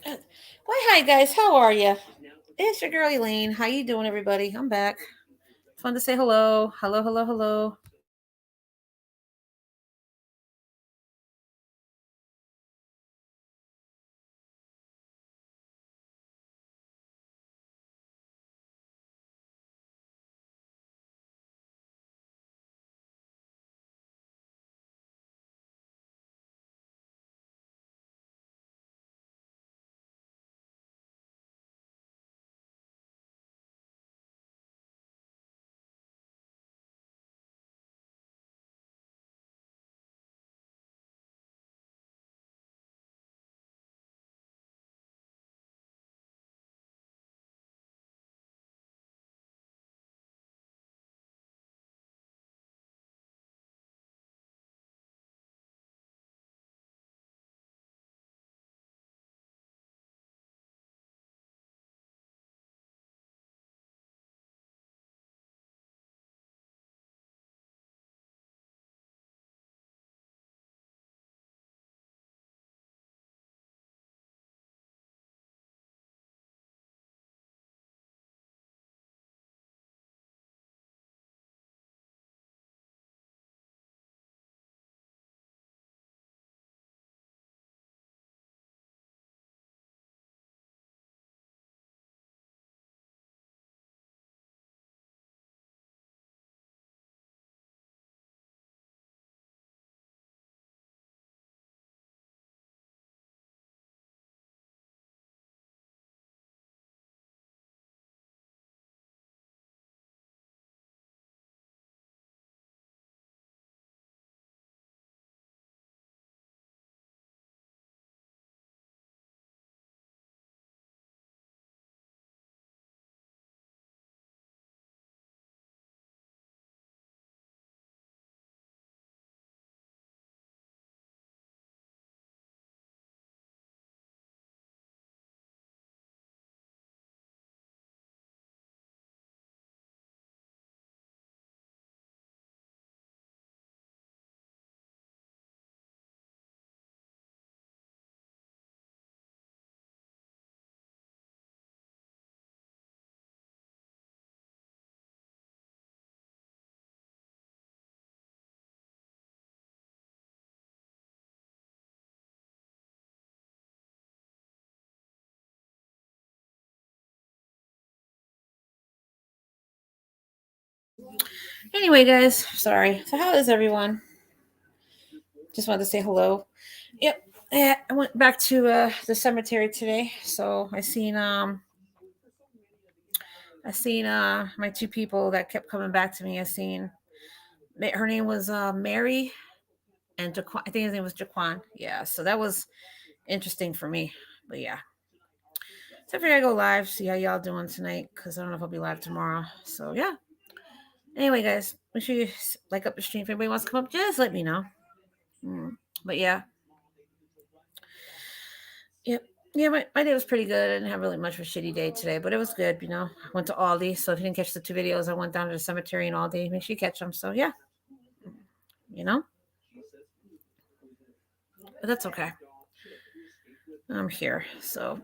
Why, hi guys, how are you? It's your girl Elaine. How you doing, everybody? I'm back. Just wanted to say hello, hello, hello, hello. Anyway, guys, sorry. So, how is everyone? Just wanted to say hello. Yep. Yeah, I went back to the cemetery today, so I seen my two people that kept coming back to me. Her name was Mary and Jaquan. I think his name was Jaquan. Yeah, so that was interesting for me. But yeah, so I figured I go live, see how y'all doing tonight, because I don't know if I'll be live tomorrow. So yeah. Anyway, guys, make sure you like up the stream. If anybody wants to come up, just let me know. But yeah, yep. Yeah, my day was pretty good. I didn't have really much of a shitty day today, but it was good. I went to Aldi. So if you didn't catch the two videos, I went down to the cemetery in Aldi. Make sure you catch them. So yeah, you know, but that's okay. I'm here. So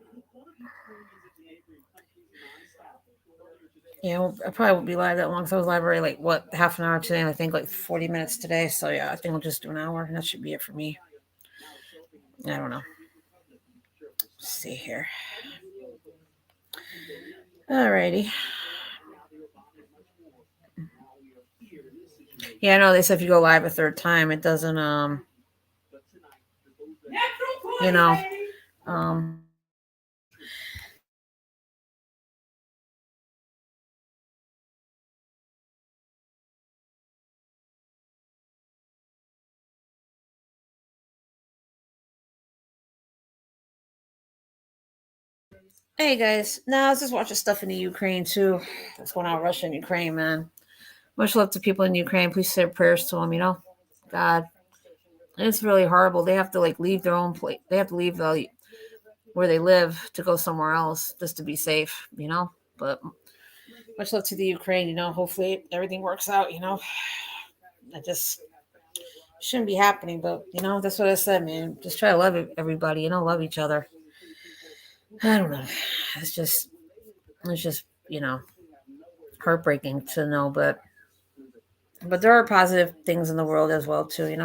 yeah, I probably won't be live that long. So I was live already like what half an hour today, and I think like 40 minutes today. So yeah, I think we'll just do an hour, and that should be it for me. I don't know. Let's see here. Alrighty. Yeah, I know they said if you go live a third time, it doesn't you know um Hey guys, now I was just watching stuff in the Ukraine too. What's going on, Russia and Ukraine, man? Much love to people in Ukraine. Please say prayers to them. God, it's really horrible. They have to like leave their own place. They have to leave where they live to go somewhere else just to be safe. But much love to the Ukraine. Hopefully everything works out. I just shouldn't be happening, but that's what I said, man. Just try to love everybody. Love each other. I don't know. It's just, it's just, heartbreaking to know, but there are positive things in the world as well too.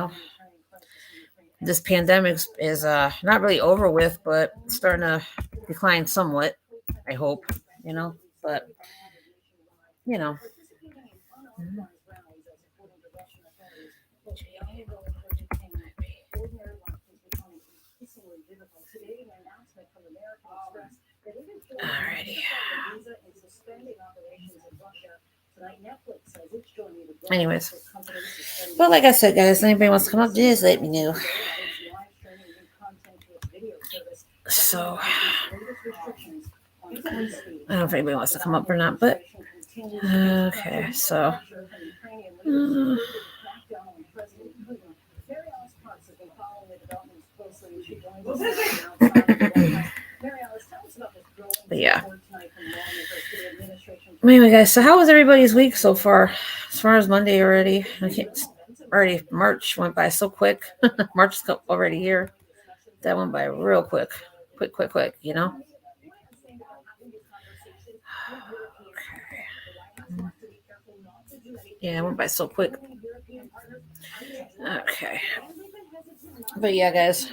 This pandemic is not really over with, but starting to decline somewhat. I hope, but you know. Alrighty. Anyways, but like I said, guys, anybody wants to come up, just let me know. So I don't know if anybody wants to come up or not, but okay. So but yeah. Anyway, guys, so how was everybody's week so far? As far as Monday already, I can't. Already March went by so quick. March is already here. That went by real quick. Quick. Okay. Yeah, it went by so quick. Okay. But yeah, guys.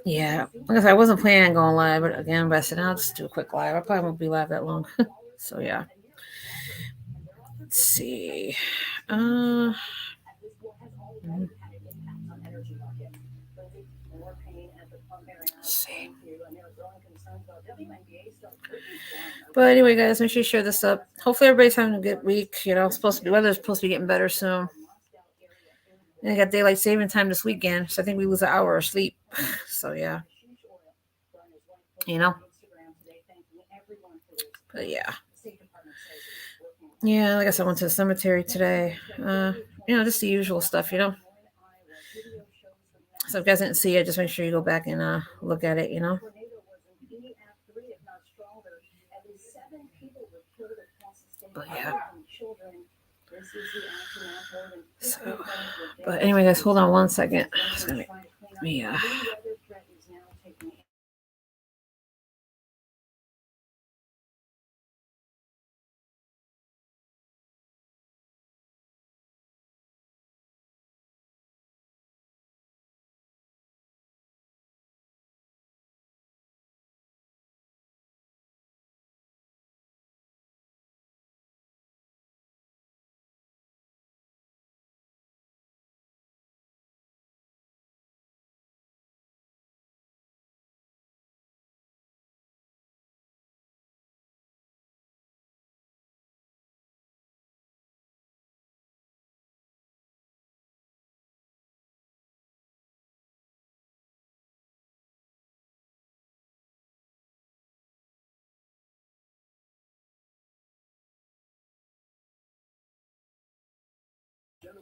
Yeah, like I said, I wasn't planning on going live, but again, I said I'll just do a quick live. I probably won't be live that long. So yeah. Let's see. Let's see. But anyway, guys, make sure you share this up. Hopefully, everybody's having a good week. Weather's supposed to be getting better soon. And I got daylight saving time this weekend, so I think we lose an hour of sleep. So yeah, you know. But yeah, like I said, I went to the cemetery today. Just the usual stuff. So if you guys didn't see it, just make sure you go back and look at it. But yeah. So, but anyway, guys, hold on one second. It's gonna be me.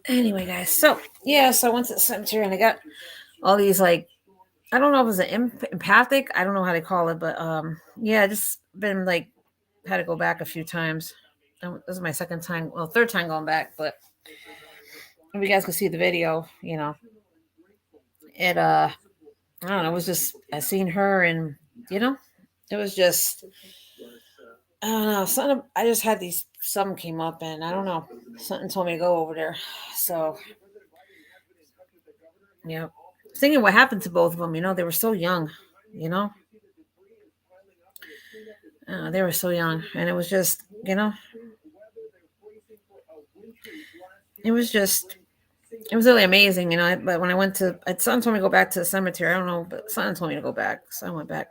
Anyway, guys, so yeah, so I went to the cemetery and I got all these I don't know if it was an empathic. I don't know how they call it, but yeah, just been had to go back a few times. This is my second time, well, third time going back. But if you guys could see the video, it I don't know, it was just I seen her and it was just I don't know. Something I just had some came up and I don't know. Something told me to go over there. So yeah. Thinking what happened to both of them, they were so young, you know. They were so young, and it was just, it was just, it was really amazing, But when I went to, son told me to go back to the cemetery. I don't know, but son told me to go back, so I went back.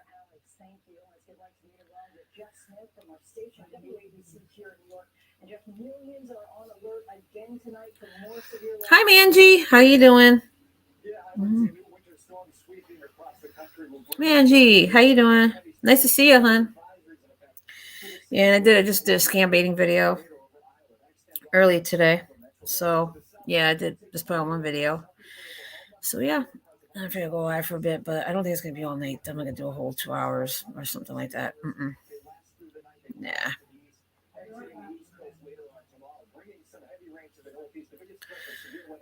Hi, Manji. How you doing? Mm-hmm. Manji, how you doing? Nice to see you, hon. Yeah, I just did a scam baiting video early today. So yeah, I did just put on one video. So yeah, I'm gonna go live for a bit, but I don't think it's gonna be all night. I'm gonna do a whole 2 hours or something like that. Yeah.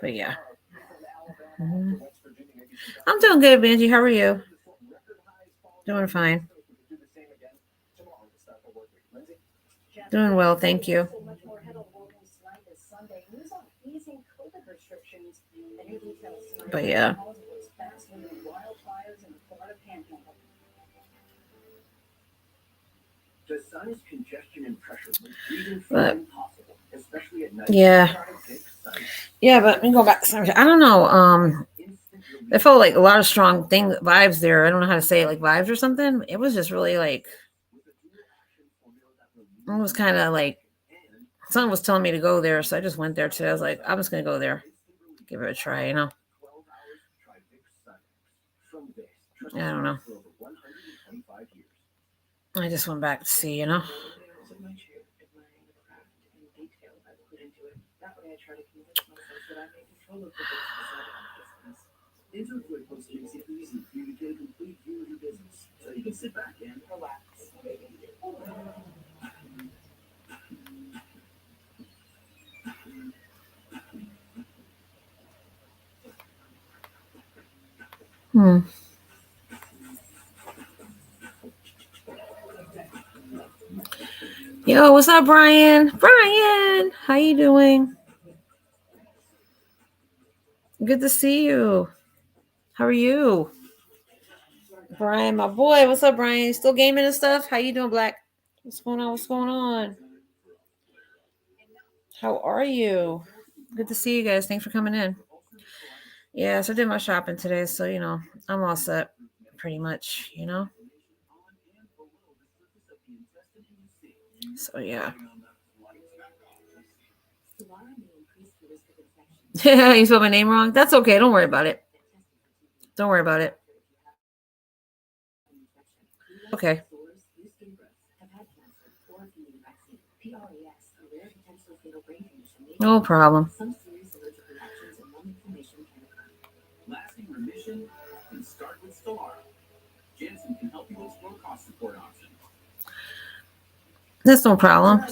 But yeah. Mm-hmm. I'm doing good, Benji. How are you? Doing fine. Doing well, thank you. But yeah. But yeah. Yeah, but let me go back. I don't know. I felt like a lot of strong vibes there. I don't know how to say it, like vibes or something. It was just really like it was kind of like someone was telling me to go there, so I just went there today. I was like, I'm just gonna go there, give it a try. I don't know. I just went back to see. Hmm. Yo, what's up, Brian? Brian, how you doing? Good to see you. How are you? Brian, my boy. What's up, Brian? You still gaming and stuff? How you doing, Black? What's going on? What's going on? How are you? Good to see you guys. Thanks for coming in. Yeah, so I did my shopping today, so I'm all set pretty much. So yeah. Yeah, you spelled my name wrong. That's okay. Don't worry about it. Don't worry about it. Okay. No problem. That's no problem.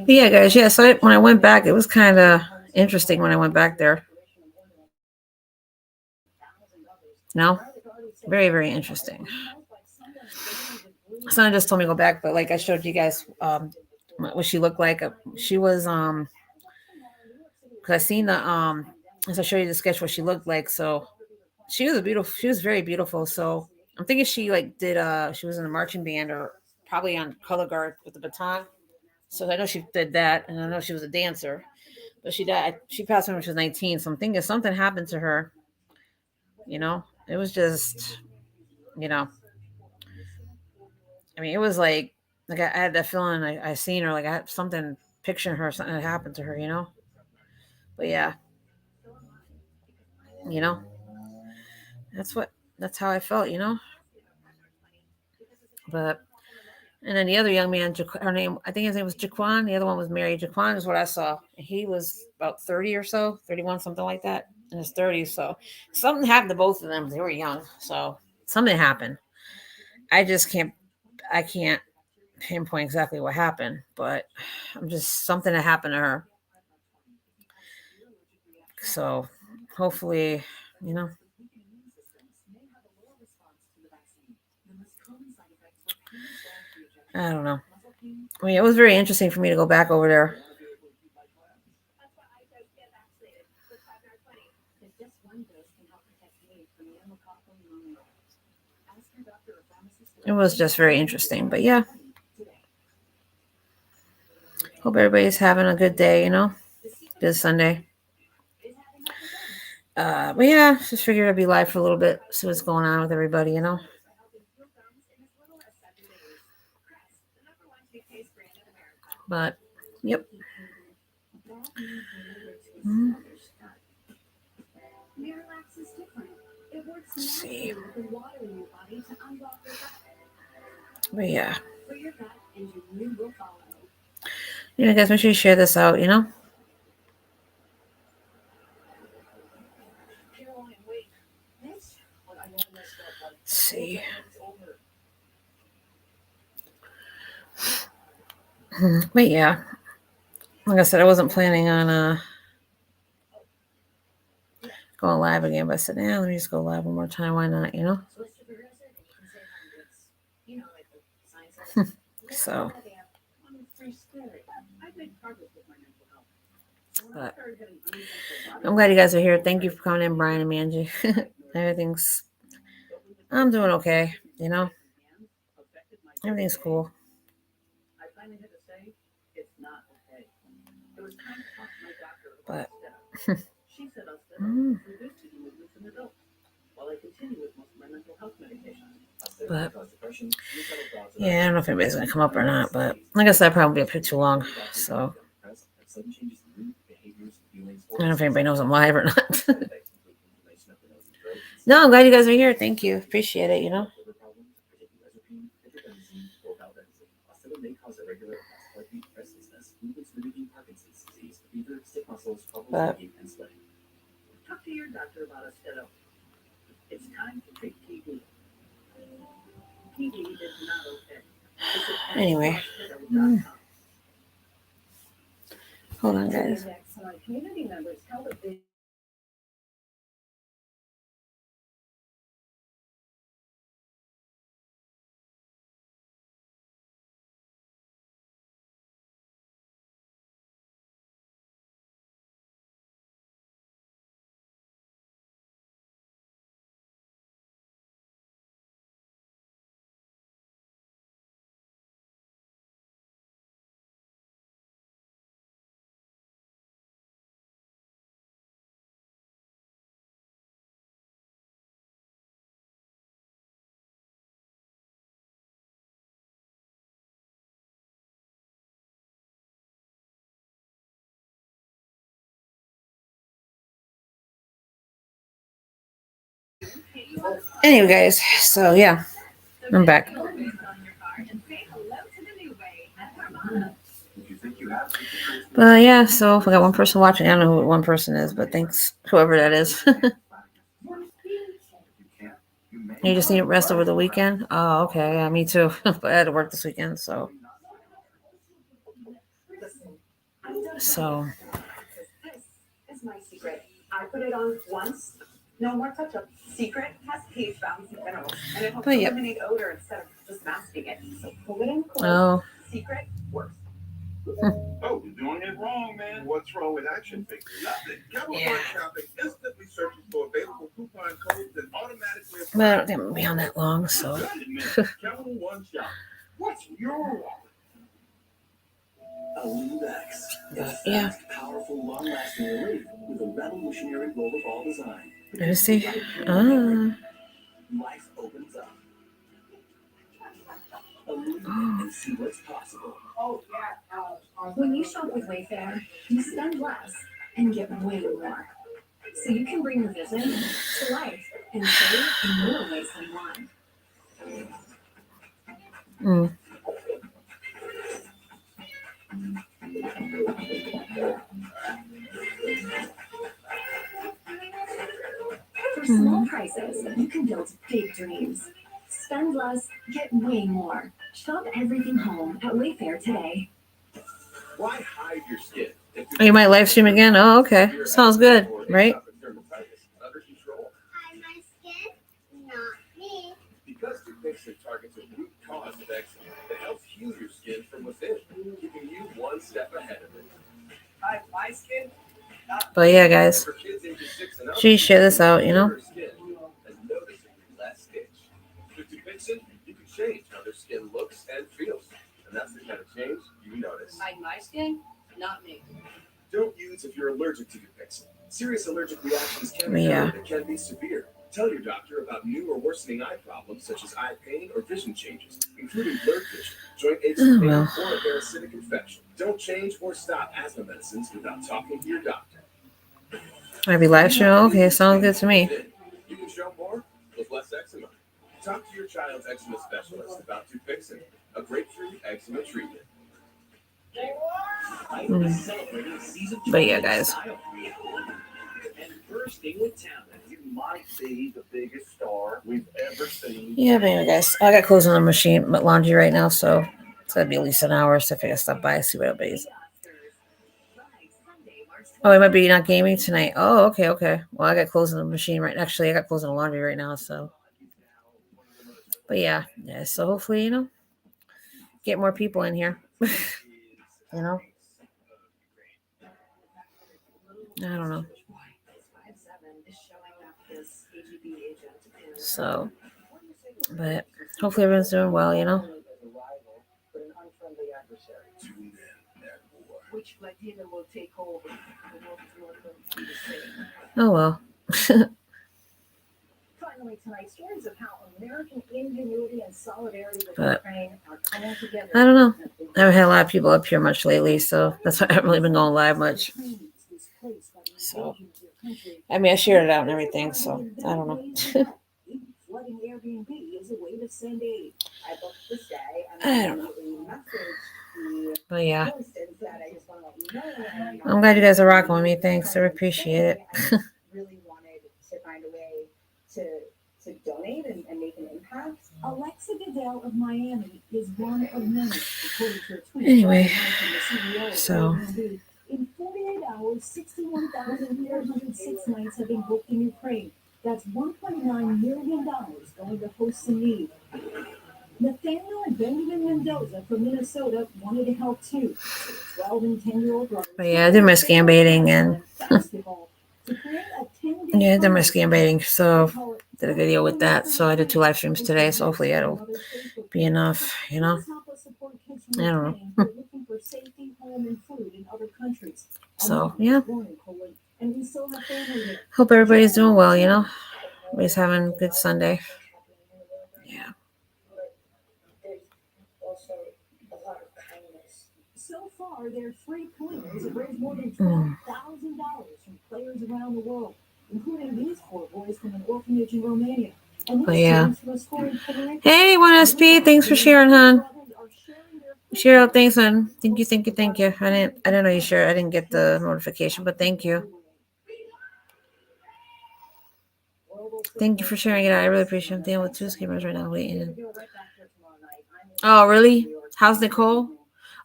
Yeah, guys. Yeah, so when I went back, it was kind of interesting when I went back there. No, very, very interesting. Someone just told me to go back, but like I showed you guys what she looked like. She was because I seen the as I showed you the sketch what she looked like. So she was very beautiful. So I'm thinking she like did she was in a marching band or probably on color guard with the baton. So I know she did that, and I know she was a dancer. But she died. She passed away when she was 19. So I'm thinking something happened to her. It was just you know. I mean, it was like I had that feeling. I seen her like I had something picturing her. Something that happened to her. But yeah, you know that's what that's how I felt. But and then the other young man, her name, I think his name was Jaquan. The other one was Mary. Jaquan is what I saw. He was about 30 or so, 31, something like that, in his 30s. So something happened to both of them. They were young. So something happened. I just I can't pinpoint exactly what happened, but I'm just something that happened to her. So hopefully, you know, I don't know. I mean, it was very interesting for me to go back over there. It was just very interesting. But yeah, hope everybody's having a good day. Good Sunday. But yeah, just figured I'd be live for a little bit, see what's going on with everybody. But yep. Mhm. Let's see. But yeah. Guys, make sure you share this out. Let's see. But yeah. Like I said, I wasn't planning on going live again, but I said, let me just go live one more time. Why not, So, but I'm glad you guys are here. Thank you for coming in, Brian and Manji. I'm doing okay, Everything's cool. But But yeah, I don't know if anybody's gonna come up or not. But like I said, I probably be up here too long. So I don't know if anybody knows I'm live or not. No, I'm glad you guys are here. Thank you. Appreciate it, But anyway. Hold on, guys. Anyway, guys, so yeah, I'm back. But yeah, so if I got one person watching, I don't know who one person is, but thanks, whoever that is. You just need rest over the weekend? Oh, okay. Yeah, me too. But I had to work this weekend, so. I put it on once. No more touch-up. Secret has pH balance minerals, and it helps eliminate odor instead of just masking it. So pull it in close. Secret works. Oh, you're doing it wrong, man. What's wrong with Action Figures? Nothing. Capital Shopping instantly searches for available coupon codes and automatically applies. Well, I don't think I'm going to be on that long, so. Capital One Shop. What's your wallet? A Lubex. Yeah. Powerful, long-lasting relief with a revolutionary roll-of-all design. Let me see. Life opens up. And see what's possible. Oh, yeah. When you shop with Wayfair, you spend less and get way more. So you can bring your vision to life and save in more ways than one. For small prices, you can build big dreams. Spend less, get way more. Shop everything home at Wayfair today. Why hide your skin? Oh, you might live stream again? Oh, okay. Sounds good, right? Hide my skin? Not me. Because Dupixent targets a root cause of eczema that helps heal your skin from within, keeping you one step ahead of it. Hide my skin? But yeah, guys. She share this out, With Dupixent, you can change how their skin looks and feels. And that's the kind of change you notice. Hide my skin? Not me. Don't use if you're allergic to Dupixent. Serious allergic reactions can occur that can be severe. Tell your doctor about new or worsening eye problems such as eye pain or vision changes, including blurred vision, joint aches and pain, or a parasitic infection. Don't change or stop asthma medicines without talking to your doctor. Maybe live stream? Okay, sounds good to me. You can show more with less eczema. Talk to your child's eczema specialist about Dupixent, a breakthrough eczema treatment. But yeah, guys. Yeah, but anyway, guys. I got clothes on the machine, but laundry right now, so it's gonna be at least an hour. So if I gotta stop by, see what everybody's Oh, I might be not gaming tonight. Oh, okay. Well, I got clothes in the machine right. Actually, I got clothes in the laundry right now. So, but yeah. So hopefully, get more people in here. I don't know. So, but hopefully everyone's doing well. Oh well. Finally, tonight, stories of how American ingenuity and solidarity with But Ukraine are coming together. I don't know. I haven't had a lot of people up here much lately, so that's why I haven't really been going live much. So, I mean, I shared it out and everything, so I don't know. Flooding Airbnb is a way to send aid. I booked to stay. I don't know. But yeah. I'm glad you guys are rocking with me. Thanks. I appreciate it. Really wanted to find a way to donate and make an impact. Alexa Goodell of Miami is one of many, according to a tweet. Anyway, from the CEO of so Airbnb. In 48 hours, 61,406 nights have been booked in Ukraine. That's $1.9 million going to hosts in need. Nathaniel and Benjamin Mendoza from Minnesota wanted to help too. 12 and 10-year-old brothers. But yeah, I did my scam baiting and basketball to create a 10-day yeah, I did my scam baiting. So did a video with that. So I did 2 live streams today. So hopefully that'll be enough. I don't know. So yeah. Hope everybody's doing well. Everybody's having a good Sunday. Yeah. So far, their free pointers have raised more than $12,000 from players around the world, including these 4 boys from an orphanage in Romania. But yeah. Hey, 1SP, thanks for sharing, hon. Cheryl, thanks, hon. Thank you. I didn't know you shared. I didn't get the notification, but thank you. Thank you for sharing it. I really appreciate it. I'm dealing with 2 scammers right now waiting. Oh, really? How's Nicole?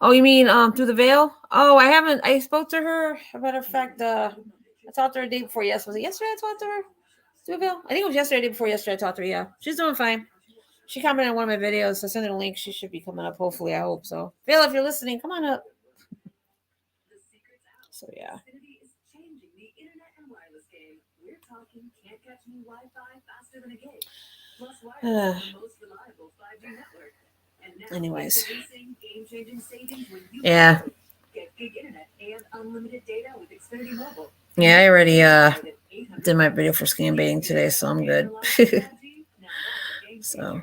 Oh, you mean through the veil? Oh, I haven't. I spoke to her. As a matter of fact, I talked to her the day before. Yes, was it yesterday? I talked to her through the veil. I think it was yesterday, the day before yesterday. I talked to her. Yeah, she's doing fine. She commented on one of my videos. So I sent her a link. She should be coming up. Hopefully, I hope so. Veil, if you're listening, come on up. So yeah. Anyways. Yeah. Yeah, I already did my video for scam baiting today, so I'm good. So.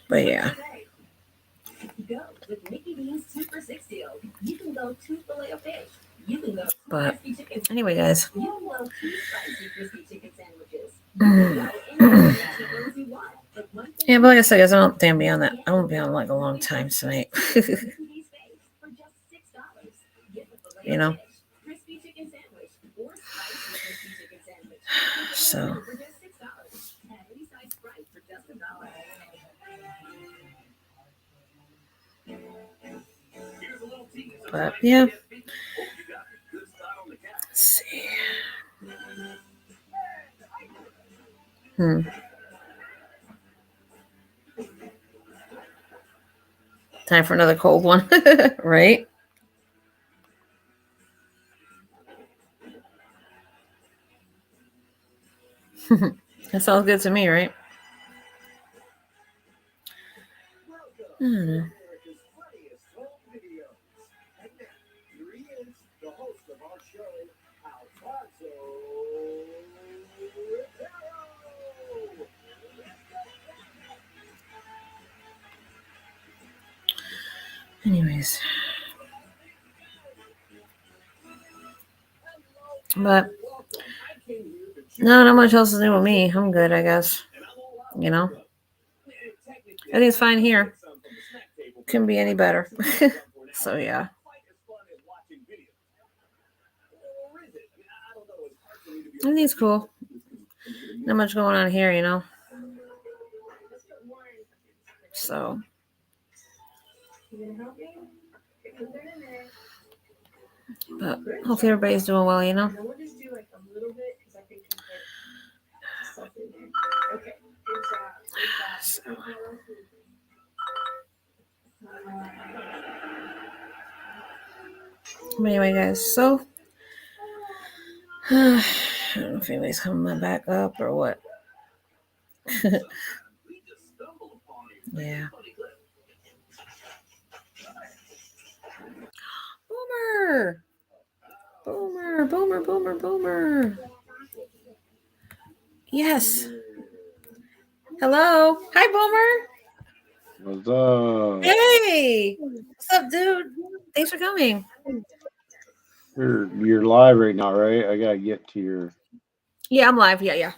But yeah. But anyway, guys. Yeah, but like I said, guys, I don't think I'll be on that. I won't be on like a long time tonight. So. But yeah. Let's see. Time for another cold one, right? That sounds good to me, right? I don't know. Anyways. But no, not much else to do with me. I'm good, I guess. Everything's fine here. Couldn't be any better. So yeah. Everything's cool. Not much going on here, So. But hopefully everybody's doing well, you know. Now we'll just do like a little bit because I think we put stuff in there. Okay, good job. So, anyway, guys, so I don't know if anybody's coming back up or what. Yeah. Boomer! Boomer, boomer, boomer, boomer. Yes. Hello. Hi, Boomer. What's up? Hey. What's up, dude? Thanks for coming. You're live right now, right? I gotta get to your. Yeah, I'm live. Yeah.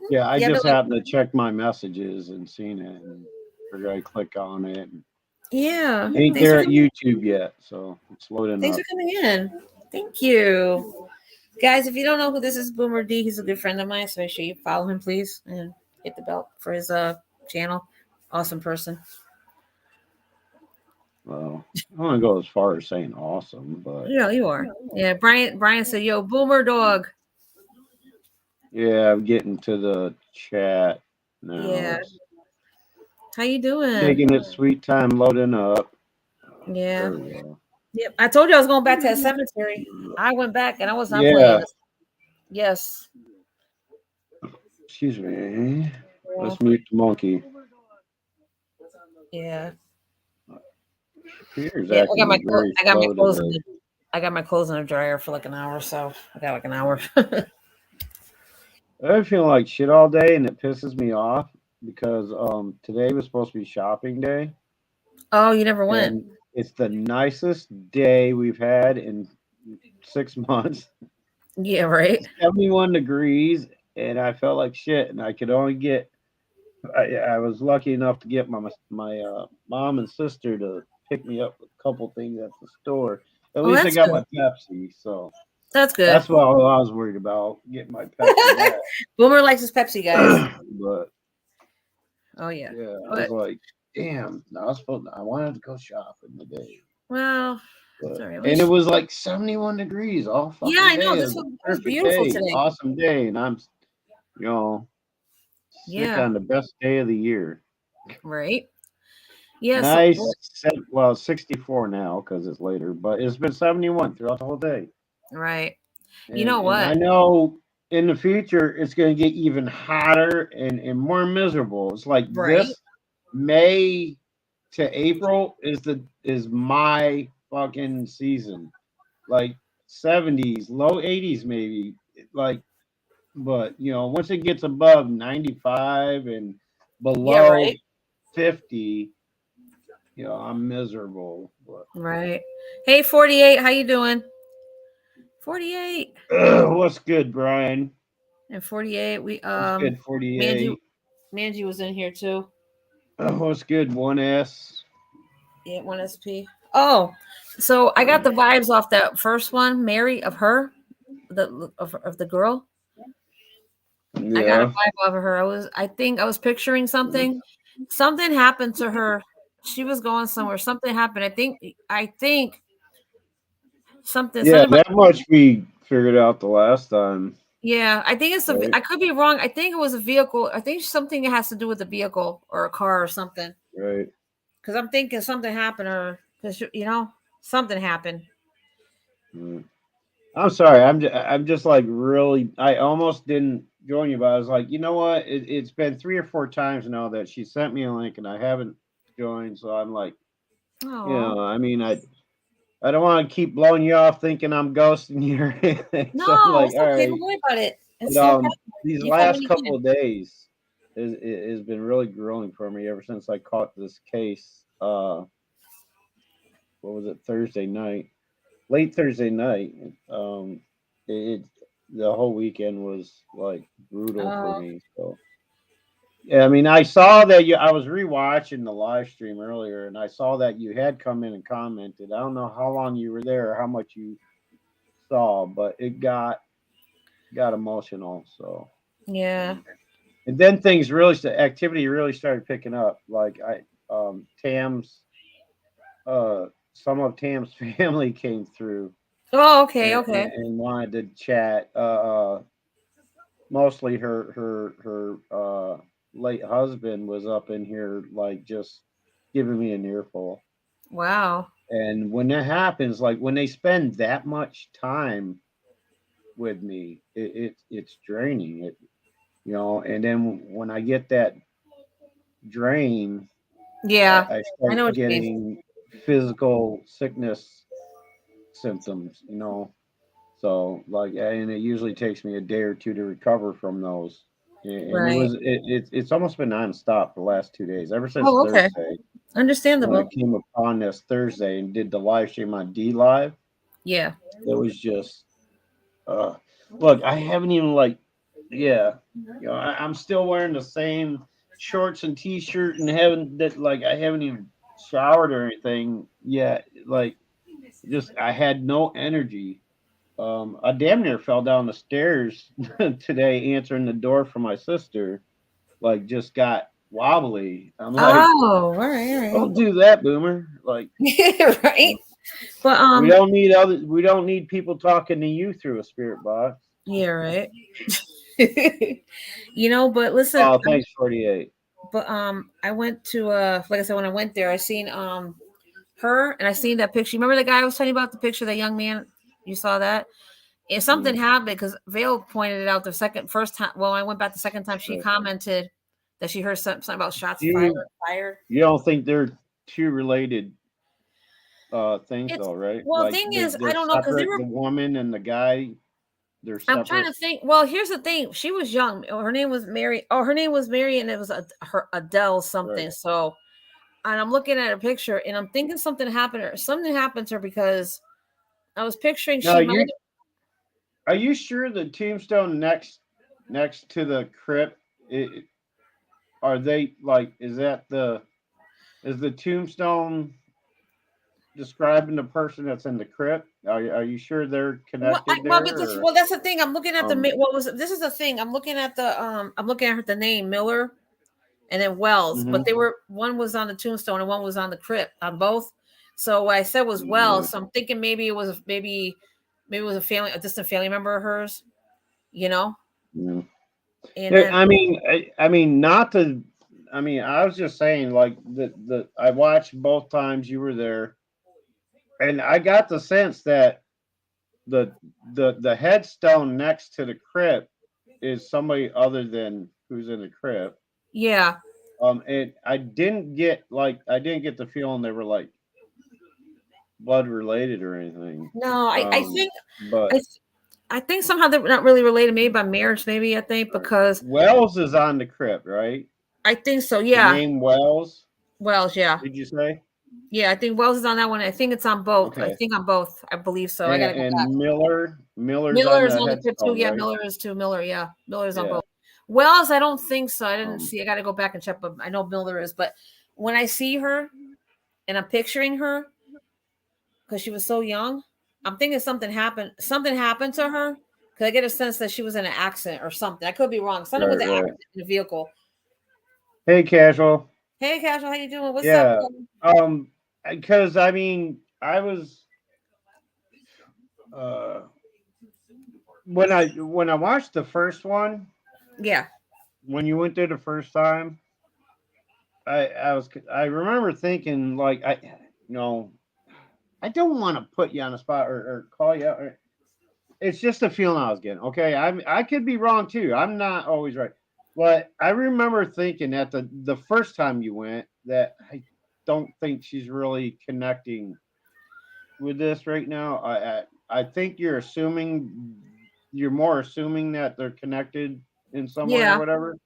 Yeah, I Yeah, just but like, happened to check my messages and seen it, and figured I click on it. yeah. Ain't there at YouTube yet, so it's loading Thanks up. for coming in. Thank you. Guys, if you don't know who this is, Boomer D, he's a good friend of mine, so make sure you follow him, please, and hit the bell for his channel. Awesome person. Well, I don't want to go as far as saying awesome, but Yeah, you are. Yeah, Brian said, "Yo, Boomer dog." yeah, I'm getting to the chat now. Yeah. It's How you doing? taking its sweet time loading up. Yeah. There we go. Yep. I told you I was going back to that cemetery. I went back and I was not playing Yeah, this. Yes. excuse me. Yeah. Let's mute the monkey. Yeah. Computer's Yeah. acting very I got my slow clothes today. I got my clothes in the dryer for like an hour, so I got like an hour. I feel like shit all day, and it pisses me off because today was supposed to be shopping day, Oh, you never went. and it's the nicest day we've had in 6 months. Yeah, right. 71 degrees, and I felt like shit, and I could only get. I was lucky enough to get my mom and sister to pick me up with a couple things at the store. At Oh, least I that's got good. my Pepsi, so That's good. that's what I was worried about, getting my Pepsi back. Boomer likes his Pepsi, guys. But Oh yeah. yeah, I was But like, damn, I wanted to go shopping today. well, But, sorry. At and it least was like 71 degrees all yeah, fucking I know. day. It This was was a it was perfect beautiful day, today. awesome day. And I'm, you know, sick Yeah. on the best day of the year. Right. Yeah. So Nice, well, it's 64 now because it's later, but it's been 71 throughout the whole day. right. You know And I what? know in the future it's going to get even hotter and more miserable. It's like Right. this May to April is my fucking season. Like 70s, low 80s maybe. Like, but once it gets above 95 and Yeah. below Right. 50, I'm miserable. But Right. Hey, 48. How you doing? 48 what's good, Brian? and 48. We What's good, Manji 48? Manji was in here too. What's good, 1S? Yeah, one SP. Oh, so I got the vibes off that first one, Mary, of her, of the girl. I got a Yeah. vibe of her. I think I was picturing something. Something happened to her. She was going somewhere. Something happened. I think Yeah, something about, that much we figured out the last time, yeah, I think it's right? I could be wrong. I think it was a vehicle. I think something has to do with a vehicle or a car or something. Right. Because I'm thinking something happened, or because something happened. Mm. I'm sorry. I'm just like really. I almost didn't join you, but I was like, you know what? It's been 3 or 4 times now that she sent me a link and I haven't joined. So I'm like, Oh I mean, I don't want to keep blowing you off thinking I'm ghosting you or anything. So I'm no, like, it's all okay. right. Don't worry about it. It's But no problem. these You call me when last you couple can. of days has been really growing for me ever since I caught this case. What was it? Thursday night, late Thursday night. It the whole weekend was like brutal for Oh me. So yeah, I mean, I saw that I was rewatching the live stream earlier, and I saw that you had come in and commented. I don't know how long you were there or how much you saw, but it got emotional. So yeah. and then things really activity really started picking up. Like Tam's some of Tam's family came through Oh, okay, and, okay. and wanted to chat. Mostly her late husband was up in here, like just giving me an earful. Wow. And when that happens, like when they spend that much time with me, it's draining. And then when I get that drain, Yeah, I I start know what you mean. getting physical sickness symptoms. So like, and it usually takes me a day or two to recover from those. And Right. it's almost been nonstop the last 2 days, ever since Oh, okay. Thursday when I Understandable. came upon this Thursday and did the live stream on D Live. Yeah. It was just, uh, look, I haven't even like, yeah, I'm still wearing the same shorts and t-shirt and haven't that like I haven't even showered or anything yet. Like, just I had no energy. I damn near fell down the stairs today answering the door for my sister. Like, just got wobbly. I'm like, Oh, all right, all right. don't do that, Boomer. Like, Right. But we don't need people talking to you through a spirit box. yeah, right. But listen, Oh, thanks, 48. but I went to like I said, when I went there, I seen her and I seen that picture. Remember the guy I was telling you about, the picture, that young man? You saw that? And something Mm, happened because Vale pointed it out first time. Well, I went back the second time. She right. commented that she heard something about shots You fired. you don't think they're two related things It's though, right? well, Like thing is, I they're don't know because they separate. were. The woman and the guy, they're I'm trying separate. to think. Well, here's the thing. She was young. Her name was Mary. Oh, her name was Mary, and it was her Adele Right. something. So, and I'm looking at her picture, and I'm thinking something happened to her. Something happened to her because I was picturing Now she might. are you sure the tombstone next to the crypt, are they like is the tombstone describing the person that's in the crypt? Are you sure they're connected there or That's the thing. I'm looking at the um what was it? This is the thing. I'm looking at the name Miller and then Wells, but mhm, they were one was on the tombstone and one was on the crypt on both. So what I said was yeah, Wells. So I'm thinking maybe it was a distant family member of hers, you know. yeah. And Yeah, then I mean, not to. I mean, I was just saying, like the I watched both times you were there, and I got the sense that the the headstone next to the crypt is somebody other than who's in the crypt. yeah, And I didn't get the feeling they were like blood related or anything. no, I think I But th- I think somehow they're not really related. Maybe by marriage, maybe I think right. because Wells is on the crypt, right? I think so. The Yeah, name Wells. Wells. Yeah, Did you say? yeah. I think Wells is on that one. I think it's on both. I Okay. think on both. I believe so. I And, gotta go back. and Miller's on Miller is the on the tip too. headstone, Yeah, right? Miller is too. Miller, yeah, Miller is on Yeah. both. Wells, I don't think so. I didn't Um. see. I got to go back and check, but I know Miller is. But when I see her and I'm picturing her because she was so young, I'm thinking something happened. Something happened to her because I get a sense that she was in an accident or something. I could be wrong. Something with Right. the Right. accident in the vehicle. Hey, casual. Hey, Casual, how you doing? What's up? Yeah. Because I mean, I was uh when I watched the first one, Yeah, when you went there the first time, I remember thinking like you know I don't want to put you on the spot or call you out. It's just a feeling I was getting. Okay, I could be wrong too. I'm not always right, but I remember thinking at the first time you went that I don't think she's really connecting with this right now. I think you're more assuming that they're connected in some way or yeah. whatever.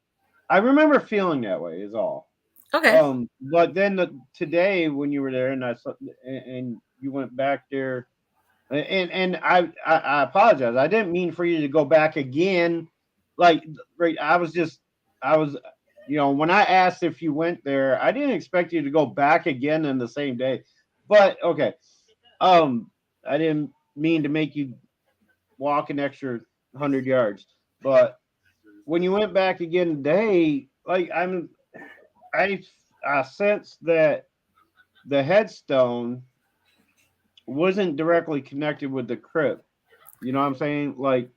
I remember feeling that way is all. Okay. But then today when you were there and and you went back there and I apologize. I didn't mean for you to go back again. Like, right, I was when I asked if you went there, I didn't expect you to go back again in the same day. But okay. Um I didn't mean to make you walk an extra 100 yards. But when you went back again today, like I sense that the headstone wasn't directly connected with the Crip. You know what I'm saying? Like,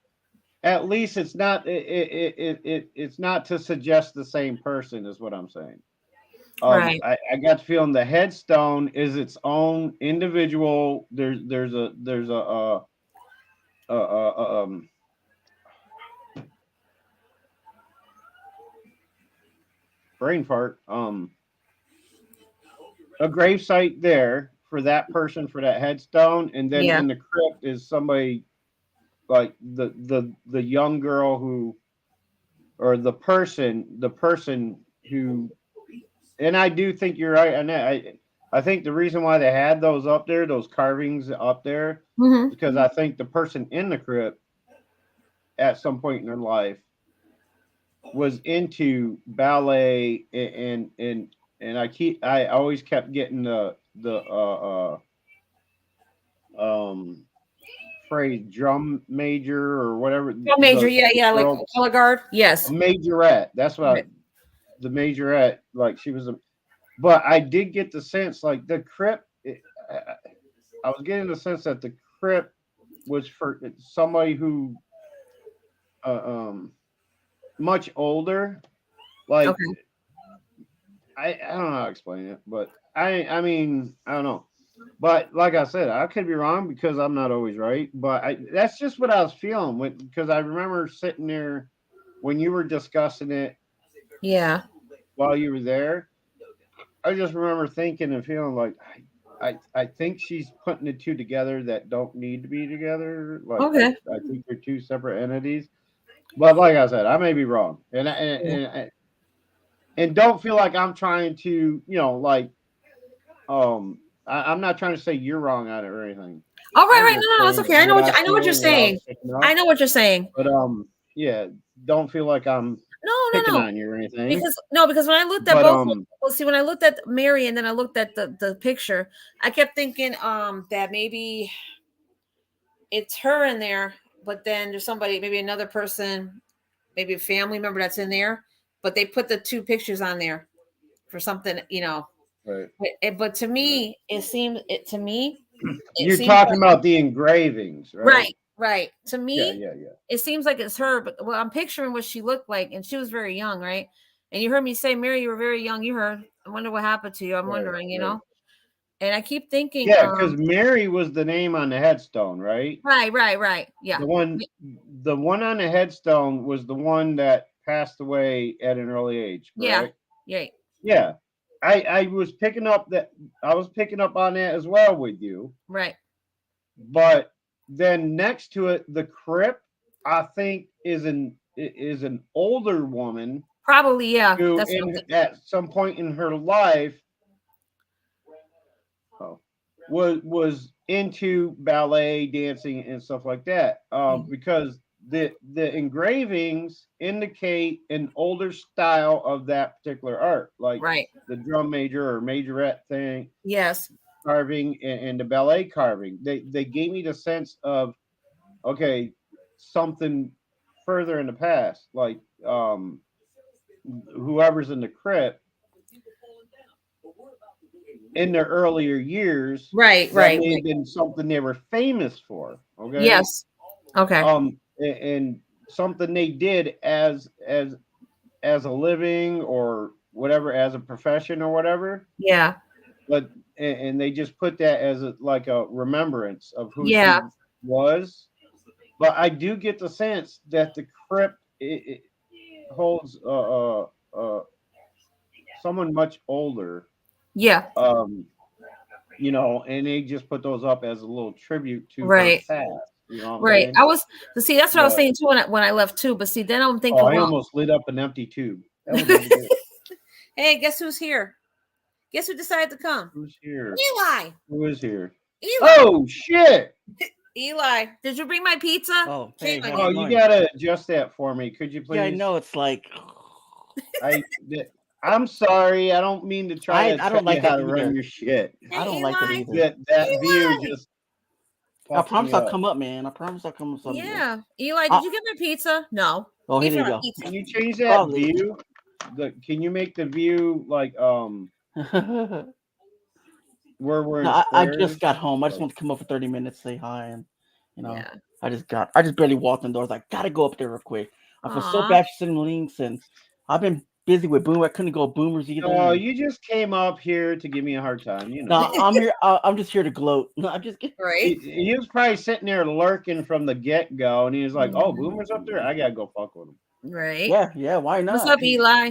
at least it's not it's not to suggest the same person is what I'm saying. Right. I got the feeling the headstone is its own individual. There's a brain fart. A grave site there for that person for that headstone, and then Yeah. in the crypt is somebody like the young girl who, or the person who, and I do think you're right, and I think the reason why they had those up there, those carvings up there, Hmm. because I think the person in the crypt at some point in their life was into ballet, and I always kept getting the um phrase drum major or whatever, Oh, major. the Yeah, yeah. Like girl, color guard. a Yes. majorette. That's what Right. the majorette, like she was a, but I did get the sense like the Crip. I was getting the sense that the Crip was for somebody who uh, um much older. Like Okay. I don't know how to explain it, but I mean I don't know. But like I said, I could be wrong because I'm not always right. But that's just what I was feeling because I remember sitting there when you were discussing it Yeah. while you were there. I just remember thinking and feeling like I think she's putting the two together that don't need to be together. Like Okay. I think they're two separate entities. But like I said, I may be wrong, Yeah. and don't feel like I'm trying to, like, I'm not trying to say you're wrong on it or anything. Oh, right, I'm right. just No, no, no. It's saying okay. I know what what I I know what feel you're and what I was saying. picking I up. know what you're saying. But yeah, don't feel like I'm No, no, picking no. on you or anything. Because when I looked at But both, well, see, when I looked at Mary and then I looked at the picture, I kept thinking that maybe it's her in there, but then there's somebody, maybe another person, maybe a family member that's in there, but they put the two pictures on there for something, right, But to right. me, it You're seems talking like about the engravings, right? right, right. To Yeah, me, yeah, yeah. it seems like it's her. But well, I'm picturing what she looked like, and she was very young, right? And you heard me say, Mary, you were very young. You heard. I wonder what happened to you. I'm Right, wondering, right. And I keep thinking, Yeah, because Mary was the name on the headstone, right? right, right, right. Yeah, The one on the headstone was the one that passed away at an early age, yeah, correct? yeah, Yeah. I was picking up that I was picking up on that as well with you. right. But then next to it, the Crip, I think is an older woman Probably, yeah. who That's what I'm in thinking. at some point in her life, oh, was into ballet, dancing, and stuff like that. Because the engravings indicate an older style of that particular art, like Right. the drum major or majorette thing Yes. carving and the ballet carving. They gave me the sense of, okay, something further in the past, like whoever's in the crypt in their earlier years, Right. that Right. may have Right. been something they were famous for. Okay. Yes. Okay. And something they did as a living or whatever, as a profession or whatever. Yeah. But and they just put that as like a remembrance of who Yeah. she was. But I do get the sense that the crypt it holds someone much older. Yeah. Um, and they just put those up as a little tribute to her Right. past. You know what I'm Right. saying? See, that's what I was But saying too when I left too. But see, then I'm oh, thinking, I well, almost lit up an empty tube. That was over there. hey, guess who's here? Guess who decided to come? Who's here? Eli. Who is here? Eli. Oh shit! Eli, did you bring my pizza? Oh, hey, Shame on how's Oh, it you. you going? gotta adjust that for me. Could you please? Yeah, I know it's like I I'm sorry. I don't mean to try to I tell don't you like how it to run either. your shit. Hey, I don't Eli. like it either. That view Eli. just I fucks promise me I'll up. come up, man. I promise I'll come up someday. Yeah. Eli, Uh, did you get my pizza? No. Oh, here He's you on a go. pizza. Can you change that Probably. view? Can you make the view like we're in No, I squares. just got home. I just want to come up for 30 minutes, say hi, and you know, Yeah. I just barely walked in the doors. Like, gotta go up there real quick. I feel so Aw. bad for sending links, and I've been busy with Boomer. I couldn't go Boomers either. Oh, and- you just came up here to give me a hard time, you know. No, I'm here. I'm just here to gloat. No, I'm just kidding. Right. He was probably sitting there lurking from the get go, and he was like, "Oh, Boomer's up there. I gotta go fuck with him." Right. Yeah. Why not? What's up, Eli?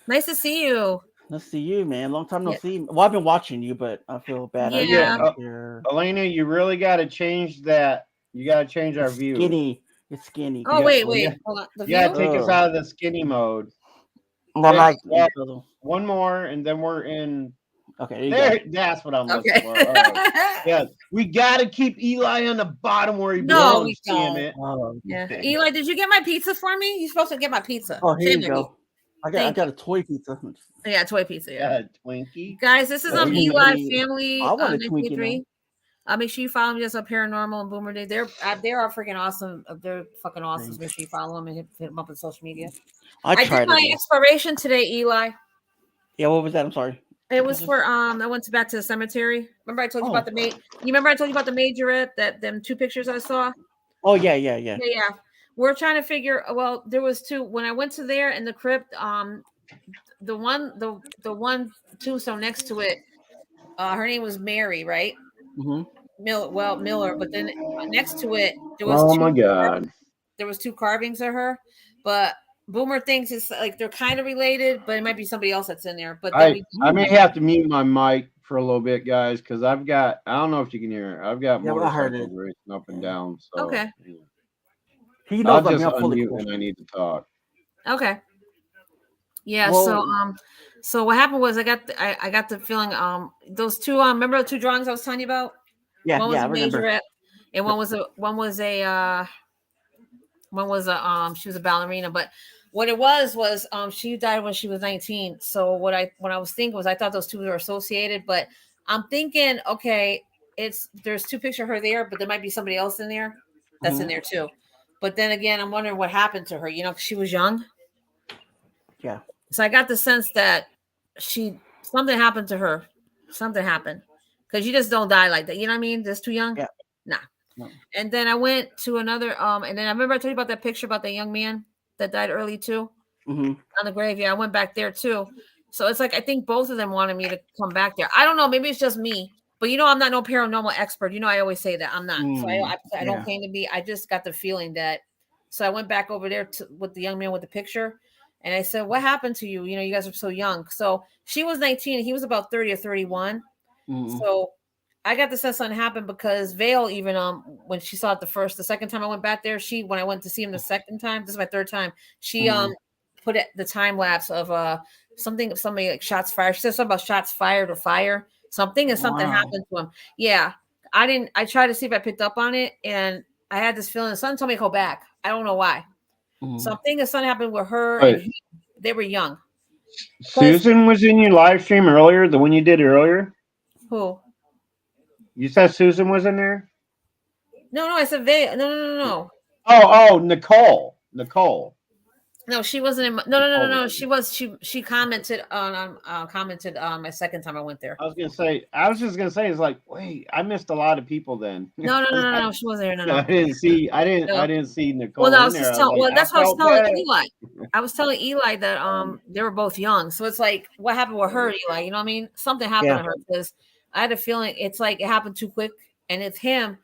Nice to see you. Let's see you, man. Long time no Yeah. see. Well, I've been watching you, but I feel bad. I Yeah. wasn't here. Elena, you really got to change that. You got to change our view. Skinny. It's skinny. Oh, Yeah, wait. yeah. Hold on. The Yeah, view? take us Oh. out of the skinny mode. And I'm like, Yeah. One more, and then we're in. okay, There, that's what I'm looking Okay. for. All right. Yeah, we got to keep Eli on the bottom where he No, belongs. we Damn don't. it. Oh, Yeah. Dang. Eli, did you get my pizza for me? You're supposed to get my pizza. oh, here you Shame on go. I Thank got a toy pizza. Yeah, toy pizza. Yeah. Twinkie. Guys, this is Oh, Eli Twinkie. Family I want a Twinkie 93. Make sure you follow me. Just up Paranormal and Boomer Day. They are freaking awesome. They're fucking awesome. Thanks. Make sure you follow them and hit them up on social media. I I tried did my it. exploration today, Eli. Yeah, what was that? I'm sorry. It was for I went back to the cemetery. Remember I told you about the maid. You remember I told you about the majorette, that them 2 pictures I saw? Oh yeah. Yeah. We're trying to figure. Well, there was 2 when I went to there in the crypt. The one tombstone next to it. Her name was Mary, right? Mm-hmm. Miller. But then next to it, there was Oh 2 my god. there was 2 carvings of her. But Boomer thinks it's like they're kind of related, but it might be somebody else that's in there. But then I may have to mute my mic for a little bit, guys, because I don't know if you can hear it. I've got Yeah, well, I heard motorcycles racing up and down. So Okay. yeah. He I'll knows I'm just not fully unmute cool. when I need to talk. Okay. Yeah. Well- So what happened was I got the feeling those 2 remember the 2 drawings I was telling you about? Yeah, One was I a remember. majorette, and one was she was a ballerina. But what it was she died when she was 19. So what I was thinking was I thought those 2 were associated, but I'm thinking, okay, there's 2 pictures of her there, but there might be somebody else in there that's in there too. But then again, I'm wondering what happened to her. You know, 'cause she was young. Yeah. So I got the sense that something happened to her. Something happened. Because you just don't die like that. You know what I mean? Just too young? Yeah. Nah. No. And then I went to another, and then I remember I told you about that picture about that young man that died early too Mm-hmm. on the grave. Yeah, I went back there too. So it's like I think both of them wanted me to come back there. I don't know, maybe it's just me. But I'm not no paranormal expert. I always say that I'm not. So I don't Yeah. claim to be. I just got the feeling that. So I went back over there with the young man with the picture, and I said, "What happened to you? You guys are so young." So she was 19, and he was about 30 or 31. Mm-hmm. So I got the sense something happened because Vale even when she saw it the second time I went back there, when I went to see him the second time, this is my 3rd time, she put the time lapse of somebody like shots fired. She said something about shots fired or fire. Something happened to him. Yeah. I tried to see if I picked up on it, and I had this feeling. Someone told me to go back. I don't know why. Mm-hmm. Something happened with her But- and they were young. Susan was in your live stream earlier, the one you did earlier. Who? You said Susan was in there? No, I said Vale. No. Oh, Nicole. No, she wasn't in. No. She was. She commented on my second time I went there. I was just gonna say, it's like, wait, I missed a lot of people then. No. She wasn't there. No. I didn't see Nicole. Well, no, I in was there. just I telling. was Well, like, that's I what I was felt telling bad. Eli. I was telling Eli that they were both young. So it's like, what happened with her, Eli? You know what I mean? Something happened to her because I had a feeling it's like it happened too quick, and it's him.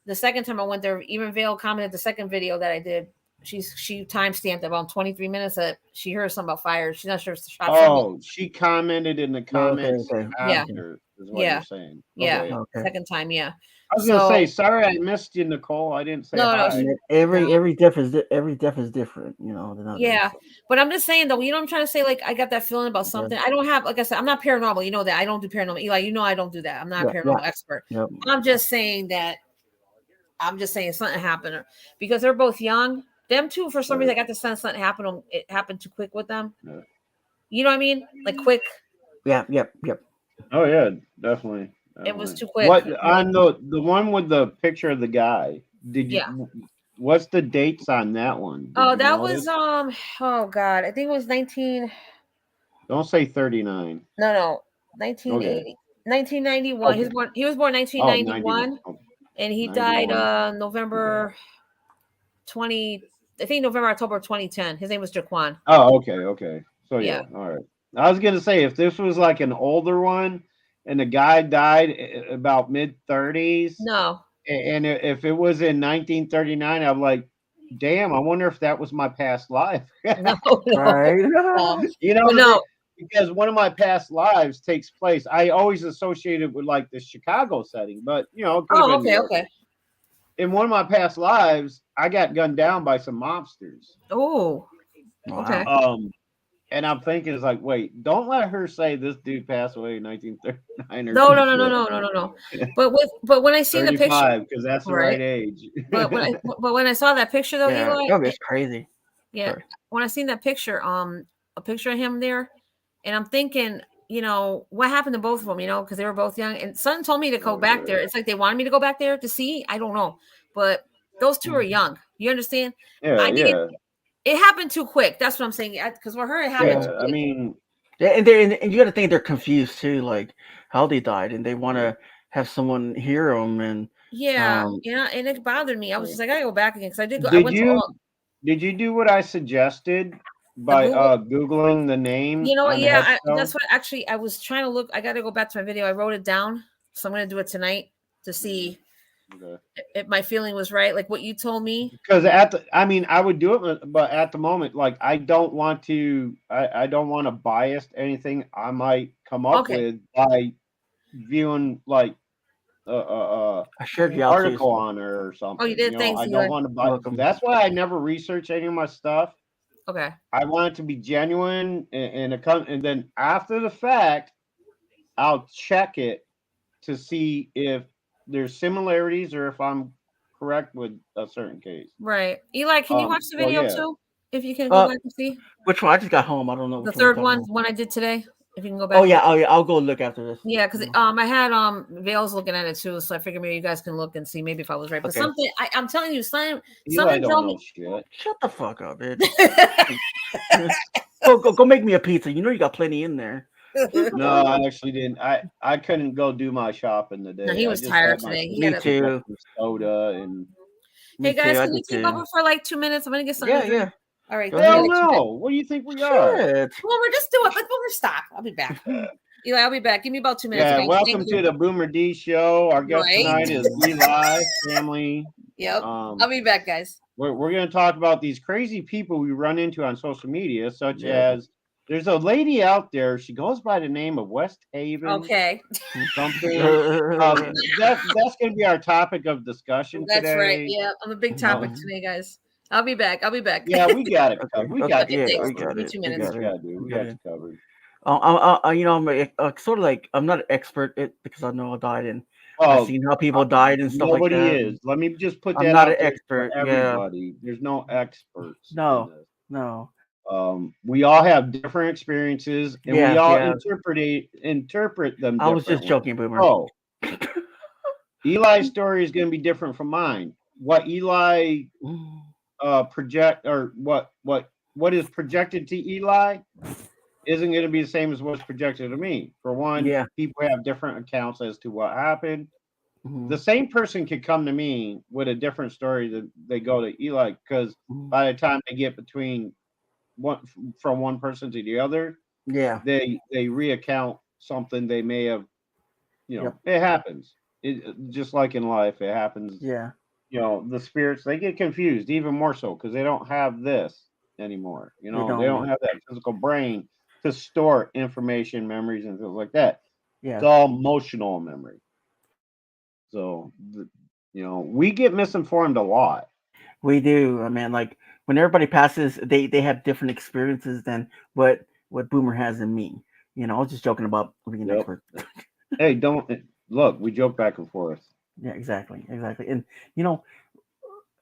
The second time I went there, even Vale commented the second video that I did. She time stamped about 23 minutes that she heard something about fire. She's not sure if it's the shot. Oh, she commented in the comments okay. after, is what you're saying. Yeah. Okay. Second time, yeah. I was gonna say, sorry I missed you, Nicole. I didn't say hi. Every death is different, Yeah, but I'm just saying though, I'm trying to say, like, I got that feeling about something. I don't have, like I said, I'm not paranormal. You know that I don't do paranormal. Eli, I don't do that. I'm not a paranormal expert. Yep. I'm just saying something happened because they're both young. Them two, for some reason, I got the sense something happened. It happened too quick with them. Yeah. You know what I mean? Like quick. Yep. Oh yeah, definitely. It was too quick. What on the one with the picture of the guy? Did you? Yeah. What's the dates on that one? Oh, that was oh God, I think it was 19. Don't say 39. No, 1980. Okay. 1991. Okay. He was born Oh, 1991, oh, and he died 91. November 20. I think November October 2010. His name was Jaquan. Oh, okay. So Yeah. yeah, all right. I was gonna say if this was like an older one and the guy died about mid-30s, No. and if it was in 1939, I'm like, damn, I wonder if that was my past life. No. No. Right. You know But what I mean? no. Because one of my past lives takes place. I always associated with like the Chicago setting, but you know, it could have Oh, been okay. wherever. Okay. In one of my past lives, I got gunned down by some mobsters. Oh. Okay. Wow. And I'm thinking, it's like, wait, don't let her say this dude passed away in 1939 or No. some No. No. No. shit. No. No. No. No. But when I seen the picture, 35, because that's the right? right age. But when I saw that picture though, Yeah. Eli, Oh, it's crazy. yeah, Sorry. when I seen that picture, a picture of him there, and I'm thinking, what happened to both of them, because they were both young. And son told me to go back there. It's like they wanted me to go back there to see. I don't know, but those two are young. You understand? I think Yeah. it happened too quick. That's what I'm saying. Because for her, it happened too Yeah. I quick. mean, Yeah, and you got to think they're confused too, like how they died, and they want to have someone hear them. And Yeah, and it bothered me. I was just like, I gotta go back again because I did go. I did went to you all did you do what I suggested the by Google. Googling the name You know what? on the Yeah, headstone? that's what actually I was trying to look. I got to go back to my video. I wrote it down, so I'm gonna do it tonight to see Okay. if my feeling was right, like what you told me. Because I mean, I would do it, but at the moment, like, I don't want to, I don't want to bias anything I might come up Okay, with by viewing like I shared you out too. article So on her or Oh, you something. did? Thanks, I don't Eli. want to you're buy. welcome. That's why I never research any of my stuff. Okay, I want it to be genuine, and then after the fact, I'll check it to see if there's similarities or if I'm correct with a certain case. right. Eli, can you watch the So video yeah, too? If you can go back and see Which one? I just got home. I don't know the which one you're third talking one, about. the one I did today. If you can go back. Oh yeah, I'll go look after this. Yeah, because I had Vale's looking at it too, so I figured maybe you guys can look and see maybe if I was right. But Okay. something I'm telling you, Eli someone don't told know me. shit. Shut the fuck up, bitch. Go make me a pizza. You know you got plenty in there. No, I actually didn't. I couldn't go do my shopping No, today. he I was just tired had my today. He Me had a. sister get too. some soda and Me Hey too. guys, I can you did keep too. over for like 2 minutes? I'm gonna get something Yeah, to drink. yeah. All right, Go give me ahead. hell like 2 minutes. no. What do you think we are? Shit. Well, we're just doing, but we're stop. I'll be back. Eli, I'll be back. Give me about 2 minutes. Yeah, Okay, welcome thank to you. the Boomer D show. Our guest Right. tonight is Eli family. Yep. I'll be back, guys. We're going to talk about these crazy people we run into on social media, such Yeah. as there's a lady out there. She goes by the name of West Haven. Okay. Something. That's going to be our topic of discussion That's today. right. Yeah, I'm a big topic today, guys. I'll be back. Yeah, we got it. Okay. We got Yeah, thanks. we got Give me it. 2 We minutes. got We it. got you. We We got got it. you covered. I'm sort of like I'm not an expert because I know I died and Oh, I've seen how people died and stuff like nobody that. is. Let me just put I'm that not out an there expert. for Yeah. everybody. There's no experts in No. this. No. We all have different experiences, and we Yeah, all yeah. interpret them I was just differently. joking, Boomer. Oh, Eli's story is going to be different from mine. What Eli project or what is projected to Eli isn't going to be the same as what's projected to me. For one, Yeah. people have different accounts as to what happened. Mhm. The same person could come to me with a different story that they go to Eli because Mhm. by the time they get between from one person to the other, Yeah. they reaccount something they may have, Yep. it happens. It just like in life, it happens. Yeah. The spirits, they get confused even more so because they don't have this anymore. They They don't. don't have that physical brain to store information, memories, and things like that. Yeah. It's all emotional memory. So, we get misinformed a lot. We do. I mean, like when everybody passes, they have different experiences than what Boomer has in me. I was just joking about being an Yep. expert. Hey, don't look. We joke back and forth. Yeah, exactly. And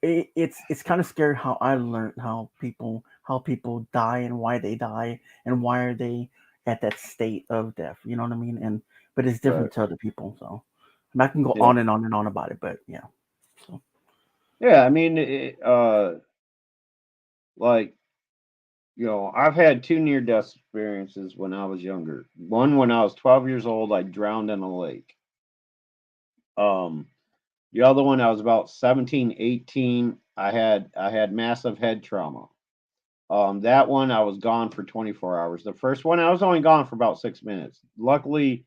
it's kind of scary how I learned how people die and why they die and why are they at that state of death. You know what I mean? But it's different Right. to other people. So I can go Yeah. on and on and on about it. But yeah. So. Yeah, I mean, like I've had two near death experiences when I was younger. One when I was 12 years old, I drowned in a lake. Um, the other one, I was about 17, 18. I had massive head trauma. That one I was gone for 24 hours. The first one I was only gone for about 6 minutes. Luckily,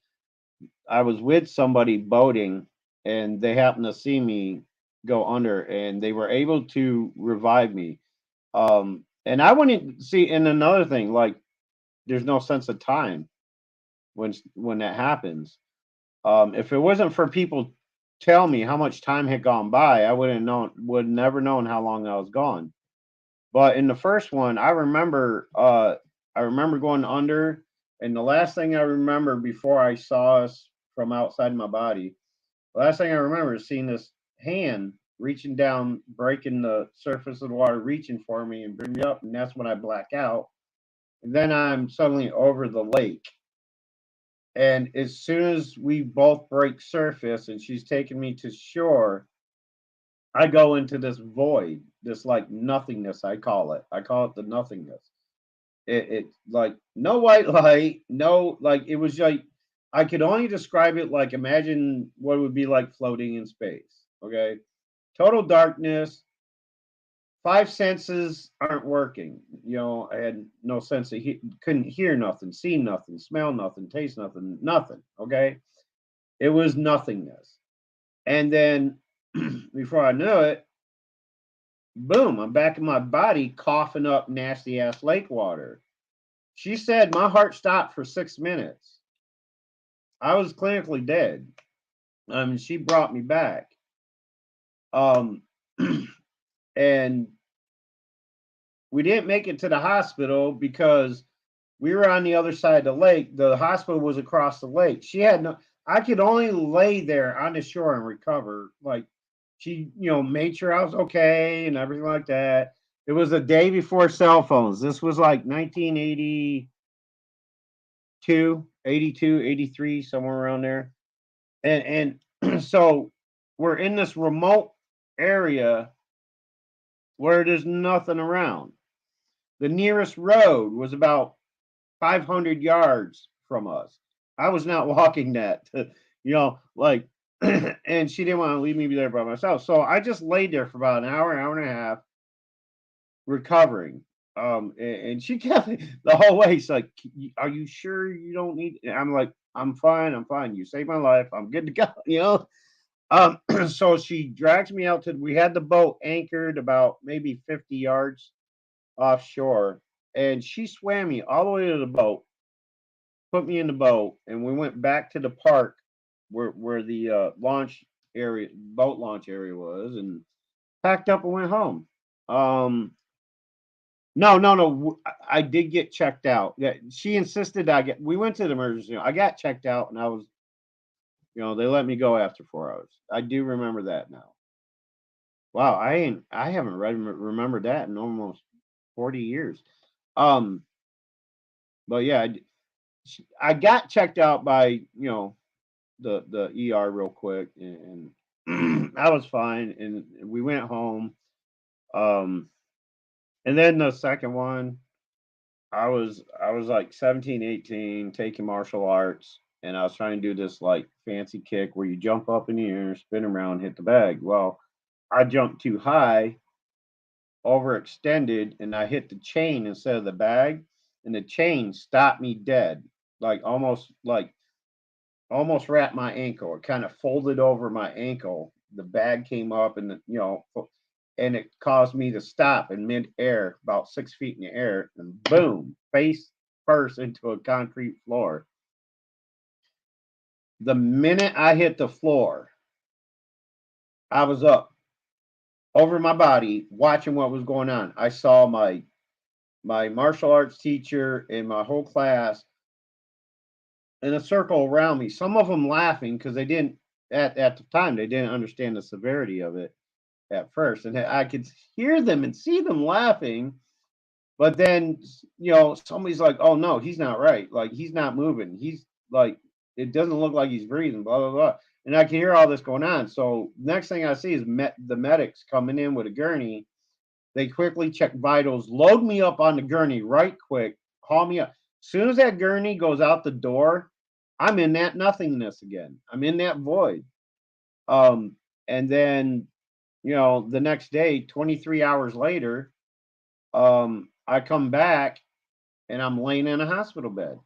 I was with somebody boating, and they happened to see me go under, and they were able to revive me. And I wouldn't see. And another thing, like, there's no sense of time when that happens. If it wasn't for people tell me how much time had gone by, I would never known how long I was gone. But in the first one, I remember going under, and the last thing I remember before I saw us from outside my body, the last thing I remember is seeing this hand reaching down, breaking the surface of the water, reaching for me and bring me up, and that's when I black out. And then I'm suddenly over the lake. And as soon as we both break surface and she's taking me to shore, I go into this void, this like nothingness. I call it the nothingness. It's like no white light, no, like it was like I could only describe it like imagine what it would be like floating in space. Okay, total darkness. Five senses aren't working. I had no sense of couldn't hear nothing, see nothing, smell nothing, taste nothing, nothing. Okay, it was nothingness. And then before I knew it, boom, I'm back in my body coughing up nasty ass lake water. She said my heart stopped for 6 minutes. I was clinically dead. She brought me back. Um, and we didn't make it to the hospital because we were on the other side of the lake. The hospital was across the lake. She had no, I could only lay there on the shore and recover. Like she, made sure I was okay and everything like that. It was a day before cell phones. This was like 1982, 82, 83, somewhere around there. And so we're in this remote area where there's nothing around. The nearest road was about 500 yards from us. I was not walking that, like, and she didn't want to leave me there by myself. So I just laid there for about an hour and a half, recovering. And she kept the whole way. She's like, "Are you sure you don't need?" I'm like, "I'm fine. I'm fine. You saved my life. I'm good to go." So she drags me out to. We had the boat anchored about maybe 50 yards offshore, and she swam me all the way to the boat, put me in the boat, and we went back to the park where the launch area, boat launch area was, and packed up and went home. Um, no, no, no. I did get checked out. Yeah, she insisted I get. We went to the emergency room. I got checked out, and I was, they let me go after 4 hours. I do remember that now. Wow, I haven't remembered that in almost 40 years. Um, but yeah, I got checked out by the ER real quick, and I was fine, and we went home. Um, and then the second one, I was like 17, 18, taking martial arts, and I was trying to do this like fancy kick where you jump up in the air, spin around, hit the bag. Well, I jumped too high, overextended, and I hit the chain instead of the bag, and the chain stopped me dead, like almost wrapped my ankle. It kind of folded over my ankle. The bag came up, and and it caused me to stop in mid-air, about 6 feet in the air, and boom, face first into a concrete floor. The minute I hit the floor, I was up over my body, watching what was going on. I saw my martial arts teacher and my whole class in a circle around me. Some of them laughing because they didn't at the time they didn't understand the severity of it at first, and I could hear them and see them laughing. But then somebody's like, "Oh no, he's not right. Like he's not moving. He's like it doesn't look like he's breathing." Blah blah blah. And I can hear all this going on. So next thing I see is the medics coming in with a gurney, They quickly check vitals, load me up on the gurney right quick, haul me up. As soon as that gurney goes out the door, I'm in that nothingness again. I'm in that void. And then, the next day, 23 hours later, I come back and I'm laying in a hospital bed.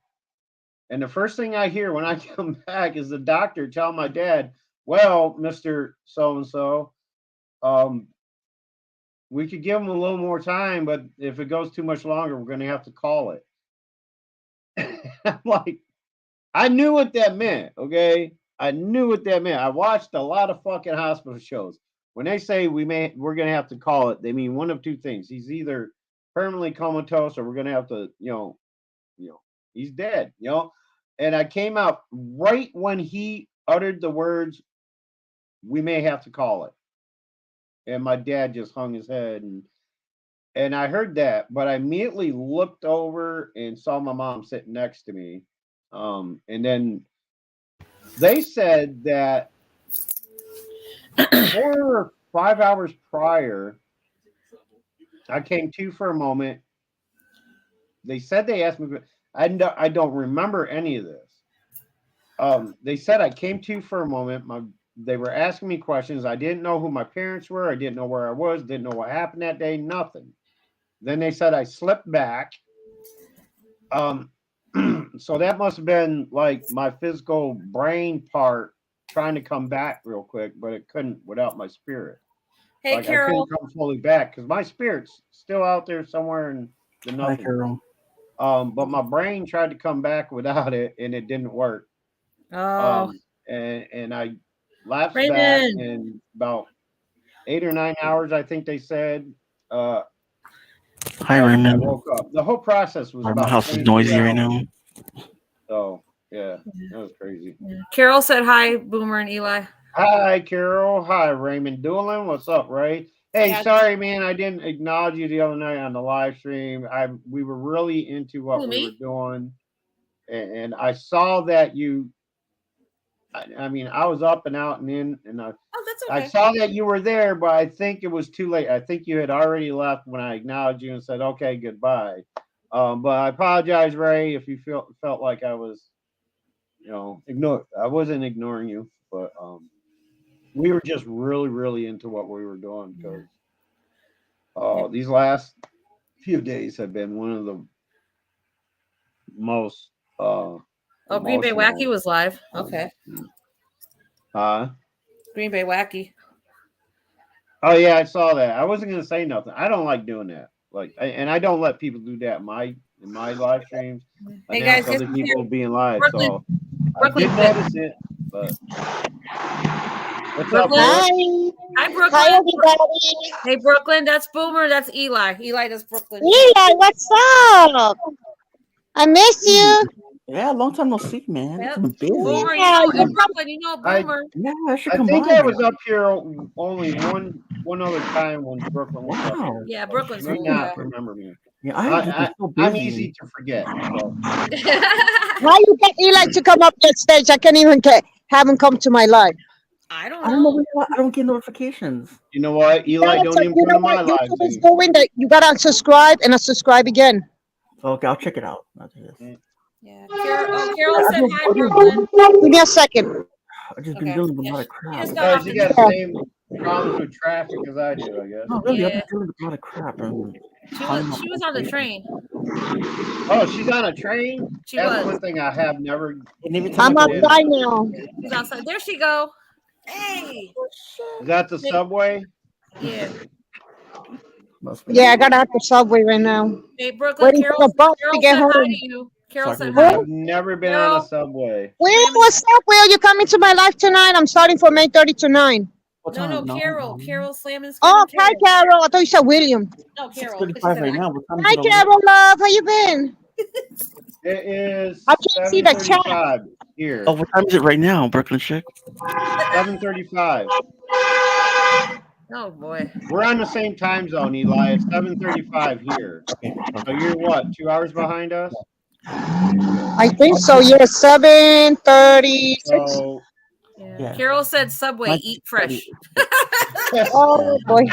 And the first thing I hear when I come back is the doctor telling my dad, well, Mr. So and so, we could give him a little more time, but if it goes too much longer, we're going to have to call it. I'm like, I knew what that meant. Okay. I knew what that meant. I watched a lot of fucking hospital shows. When they say we're going to have to call it, they mean one of two things. He's either permanently comatose or we're going to have to, he's dead, And I came out right when he uttered the words, we may have to call it. And my dad just hung his head and I heard that, but I immediately looked over and saw my mom sitting next to me. And then they said that 4 or 5 hours prior, I came to for a moment. They said they asked me, I don't remember any of this. They said I came to for a moment. They were asking me questions. I didn't know who my parents were. I didn't know where I was. Didn't know what happened that day. Nothing. Then they said I slipped back. So that must have been like my physical brain part trying to come back real quick, but it couldn't without my spirit. Hey, like Carol. I couldn't come fully back because my spirit's still out there somewhere in the Hi, nothing. Carol. But my brain tried to come back without it, and it didn't work. Oh, And I lapsed back Raymond. in about 8 or 9 hours, I think they said. Hi, I Raymond. woke up. The whole process was My about house is 23 noisy right hours. now. So yeah, that was crazy. Yeah. Carol said hi, Boomer and Eli. Hi, Carol. Hi, Raymond Doolin. What's up, Ray? Hey, Yeah. sorry, man. I didn't acknowledge you the other night on the live stream. We were really into what Who, we me? were doing, and I saw that you. I mean, I was up and out and in, and Oh, that's I okay. saw that you were there, but I think it was too late. I think you had already left when I acknowledged you and said, "Okay, goodbye." But I apologize, Ray, if you felt like I was, ignored. I wasn't ignoring you, but we were just really, really into what we were doing because these last few days have been one of the most Green Bay emotional. Wacky was live. Okay. Green Bay Wacky. Oh yeah, I saw that. I wasn't gonna say nothing. I don't like doing that. And I don't let people do that in my live streams. Hey, Announce guys, other people being live. Brooklyn. So Brooklyn. I did notice it, but what's up, Brooklyn? Brooke? Hi, Brooklyn. Hi, everybody. Hey, Brooklyn. That's Boomer. That's Eli. Eli does Brooklyn. Eli, what's up? I miss you. Yeah, long time no see, man. Yep. It's been busy. Boomer, Yeah, in Brooklyn, Boomer. Yeah, I should I come think by. I was up here only one other time when Brooklyn was up Wow. here. Yeah, Brooklyn's You may cool. not remember me. Yeah, I've just been so busy. I'm easy to forget. So. how you get Eli to come up that stage? I can't even have him come to my live. I don't I don't know. know. I don't get notifications. You know what? Eli don't even You come know to my what live. YouTube is doing? That you gotta unsubscribe and unsubscribe again. Okay, I'll check it out. After this. Yeah. Carol said hi, Brooklyn. Give me a second. I've just been dealing with a lot of She crap. just got Guys, off you the got the same problems with traffic as I do, I guess. No, really, I've Yeah. been dealing with a lot of crap. She was on the train. Oh, she's on a train? She That's was. one thing I have never. And every time I'm I go, outside now. She's outside. There she go. Hey. Is that the subway? Yeah. must be. Yeah, I gotta have the subway right now. Hey, Brooklyn. Waiting for the bus to Carol get said hi home. to you. Carol Sorry, said Mom. hi. I've never been Carol. on a subway. Will, what's up, Will? You coming to my live tonight? I'm starting from 8:30 to 9. What No, time? Carol. Carol slamming. Oh, hi, Carol. I thought you said William. No, Carol. 6:35 right now. What time is Hi, it over Carol, love. How you been? It is I can't see the chat. 7:35 here. there? Oh, what time is it right now, Brooklyn chick? 7:35. Oh boy. We're on the same time zone, Eli. It's 7:35 here. Okay. So you're what? 2 hours behind us? I think so. Yeah, 7:36. So Yeah. Carol said Subway, eat fresh. Oh boy.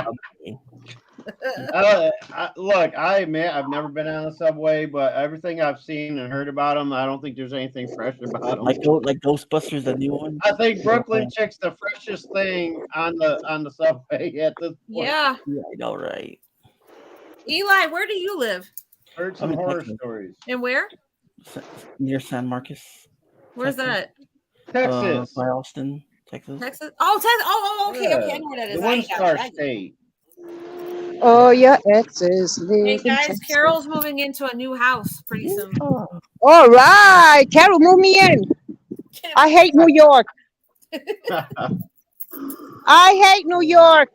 Look, I admit I've never been on the subway, but everything I've seen and heard about them, I don't think there's anything fresh about them. like Ghostbusters, the new one. I think Brooklyn Yeah, Chick's the freshest thing on the subway at this point. Yeah. yeah, I know, right? Eli, where do you live? Heard I'm some in horror Texas, stories. And where? Near San Marcos, Where's Texas. that? Texas. By Austin, Texas. Texas? Oh, Texas. Oh, okay. Okay. I Yeah. know where that The is. one I got star you. I got you. state. Oh, your exes Hey, live in guys, Texas. Carol's moving into a new house pretty soon. Oh, All right, Carol, move me in. I hate New York. I hate New York.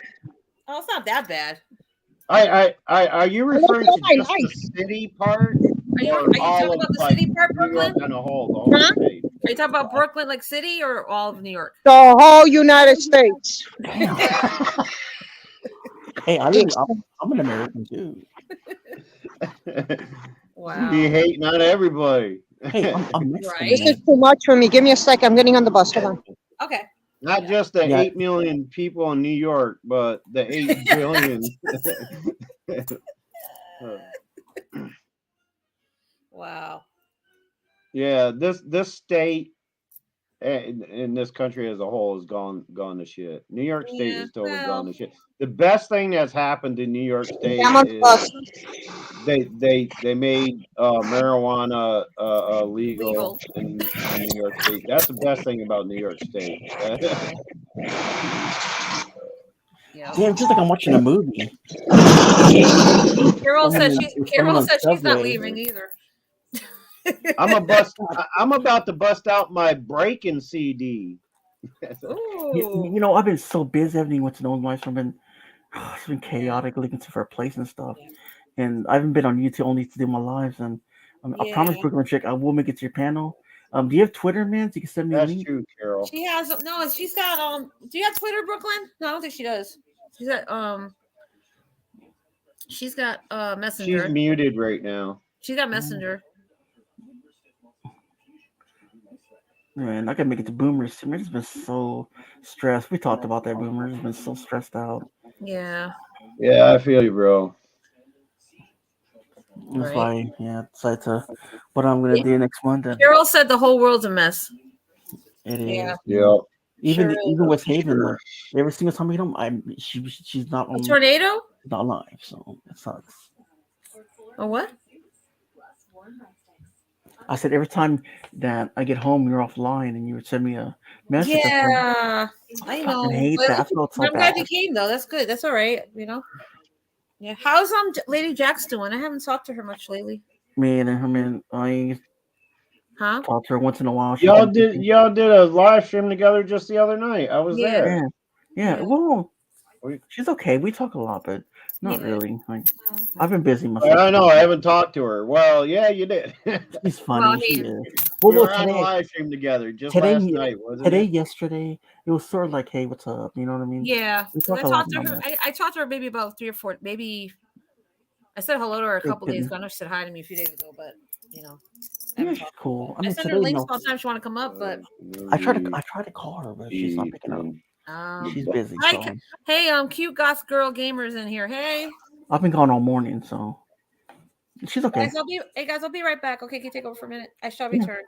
Oh, it's not that bad. Are you I like referring it all to my just the life. city part? Are you Or all talking of about the like city part, New York Brooklyn? on a whole, the whole Huh? state? Are you talking about Brooklyn, like city, or all of New York? The whole United States. damn. Hey, I'm an American too. Wow. Be hating on everybody. Hey, I'm Mexican. This Right? is too much for me. Give me a sec. I'm getting on the bus. Hold on. Okay. Not just the Yeah. 8 million people in New York, but the 8 billion. Wow. Yeah, this state and this country as a whole has gone to shit. New York State Yeah. is totally Well, gone to shit. The best thing that's happened in New York State I'm on the bus. is they made marijuana legal legal. in New York State. That's the best thing about New York State. Yeah. Damn, just like I'm watching a movie. Carol said Someone on she's not Subway. leaving either. I'm about to bust out my breaking CD. Ooh. You know, I've been so busy. I haven't even went to no one's life. It's been chaotic looking for a place and stuff. And I haven't been on YouTube only to do my lives. And I promise, Yeah. Brooklyn Chick, I will make it to your panel. Do you have Twitter, man? So you can send me a That's link. true, Carol. She has no. She's got Do you have Twitter, Brooklyn? No, I don't think she does. She's got She's got Messenger. She's muted right now. She's got Messenger. Man, I can make it to Boomers. Man, it's been so stressed. We talked about that, Boomers. It's been so stressed out. Yeah. Yeah, I feel you, bro. That's Right. why, yeah, decided to what I'm gonna do next month. And Carol said the whole world's a mess. it is. Yeah. Yeah. Even Sure is. even West Haven, like, every single time we hit them, she's not A on, tornado? not live, so it sucks. A what? I said every time that I get home, you're offline, and you would send me a message. Yeah, I know. fucking hate But that. I felt so I'm glad bad. you came though. That's good. That's all right. You know. Yeah. How's Lady Jax doing? I haven't talked to her much lately. Man, I mean, I Huh? talk to her once in a while. She's Y'all been busy. did a live stream together just the other night. I was Yeah. there. Yeah. Yeah. Well, she's okay. We talk a lot, but not Yeah. really. Like, Oh, okay. I've been busy myself. I know I haven't talked to her. Well, yeah, you did. She's funny. Well, I She mean- is. We Well, were on a today, live stream together just today- last night, wasn't today, it? yesterday, it was sort of like, hey, what's up? You know what I mean? Yeah. We 'Cause talk I a lot talked to about her. that. I talked to her maybe about 3 or 4. Maybe I said hello to her a Good, couple days good. ago. I know she said hi to me a few days ago, but you know. I Yeah, haven't she's talked. cool. I I mean, send her today, links no, all the time. She want to come up, but I tried to call her, but she's not picking up. She's busy. Hi, So hey, cute goth girl gamers in here. Hey, I've been gone all morning, so she's okay. guys, I'll be right back. Okay, can you take over for a minute? I shall Yeah. return.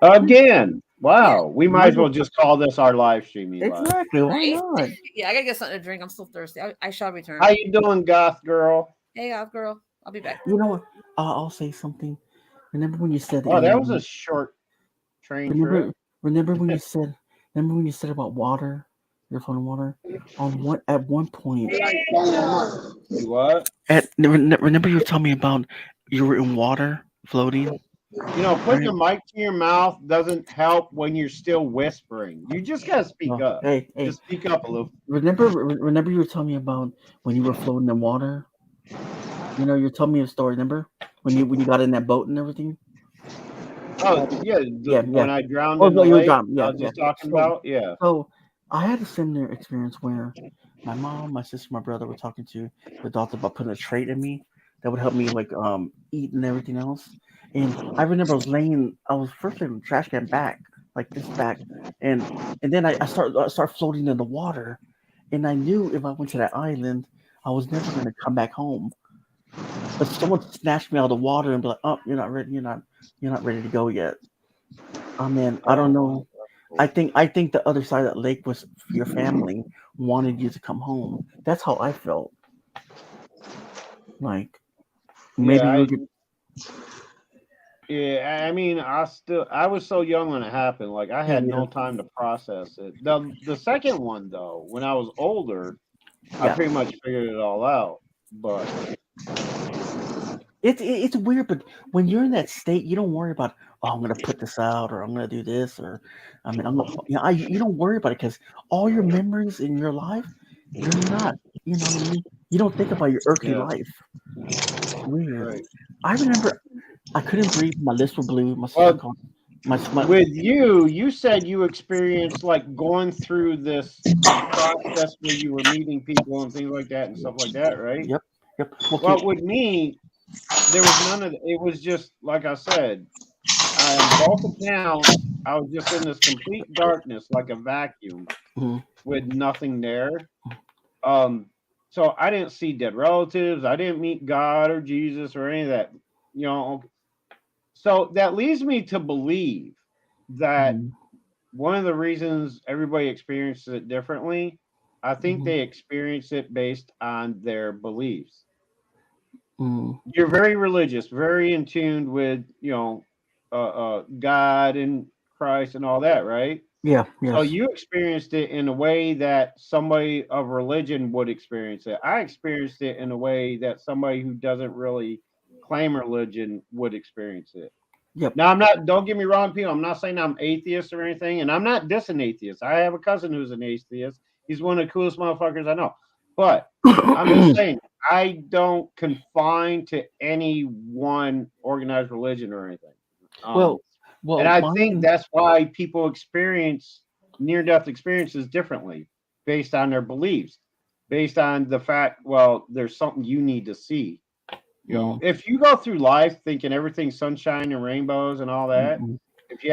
Again. Wow. We might as well just call this our live stream, Eli. Exactly. Why Right? not? Yeah, I gotta get something to drink. I'm still thirsty. I shall return. How you doing, goth girl? Hey, goth girl, I'll be back. You know what? I'll say something. Remember when you said Oh, that you- was a short train trip. remember when you said about water? You're floating water. At one point, You what? remember you were telling me about you were in water floating. You know, putting the mic to your mouth doesn't help when you're still whispering. You just gotta speak Oh, up. hey, Just speak up a little. remember you were telling me about when you were floating in water. You know, you're telling me a story. Remember when you got in that boat and everything? Oh, yeah. Yeah. When I drowned Oh, in the you were lake, drowned. Yeah, I was just yeah. talking about. Yeah. So I had a similar experience where my mom, my sister, my brother were talking to the doctor about putting a trait in me that would help me like eat and everything else. And I remember I was first in the trash can back, like this back, and then I start floating in the water, and I knew if I went to that island, I was never going to come back home. But someone snatched me out of the water and be like, "Oh, you're not ready. You're not ready to go yet." Oh man, I don't know. I think the other side of that lake was your family wanted you to come home. That's how I felt. Like Yeah, maybe you were. I mean, I was so young when it happened. Like I Yeah, had yeah, no time to process it. The second one though, when I was older, I yeah. pretty much figured it all out. But It's weird, but when you're in that state, you don't worry about, oh, I'm gonna put this out, or I'm gonna do this, or I mean, I'm gonna, you don't worry about it because all your memories in your life, you're not, you know what I mean. You don't think about your earthly yeah, life. It's weird. right. I remember I couldn't breathe. My lips were blue. My sister Well, called my with you said you experienced like going through this process where you were meeting people and things like that and stuff like that, right? yep, yep. Okay, Well, with me, there was none of it. Was just like I said, on both accounts, I was just in this complete darkness, like a vacuum, mhm, with nothing there. Um, so I didn't see dead relatives. I didn't meet God or Jesus or any of that. You know, so that leads me to believe that mhm, one of the reasons everybody experiences it differently, I think mhm, they experience it based on their beliefs. mhm. You're very religious, very in tune with, God and Christ and all that, right? Yeah, So yes, you experienced it in a way that somebody of religion would experience it. I experienced it in a way that somebody who doesn't really claim religion would experience it. yep. Now, I'm not, don't get me wrong, people. I'm not saying I'm atheist or anything, and I'm not dissing atheists. I have a cousin who's an atheist. He's one of the coolest motherfuckers I know. But I'm just saying, I don't confine to any one organized religion or anything. well, And well, I think mine. that's why people experience near death experiences differently based on their beliefs, based on the fact, well, there's something you need to see. Mm, If you go through life thinking everything's sunshine and rainbows and all mm, that, mm. if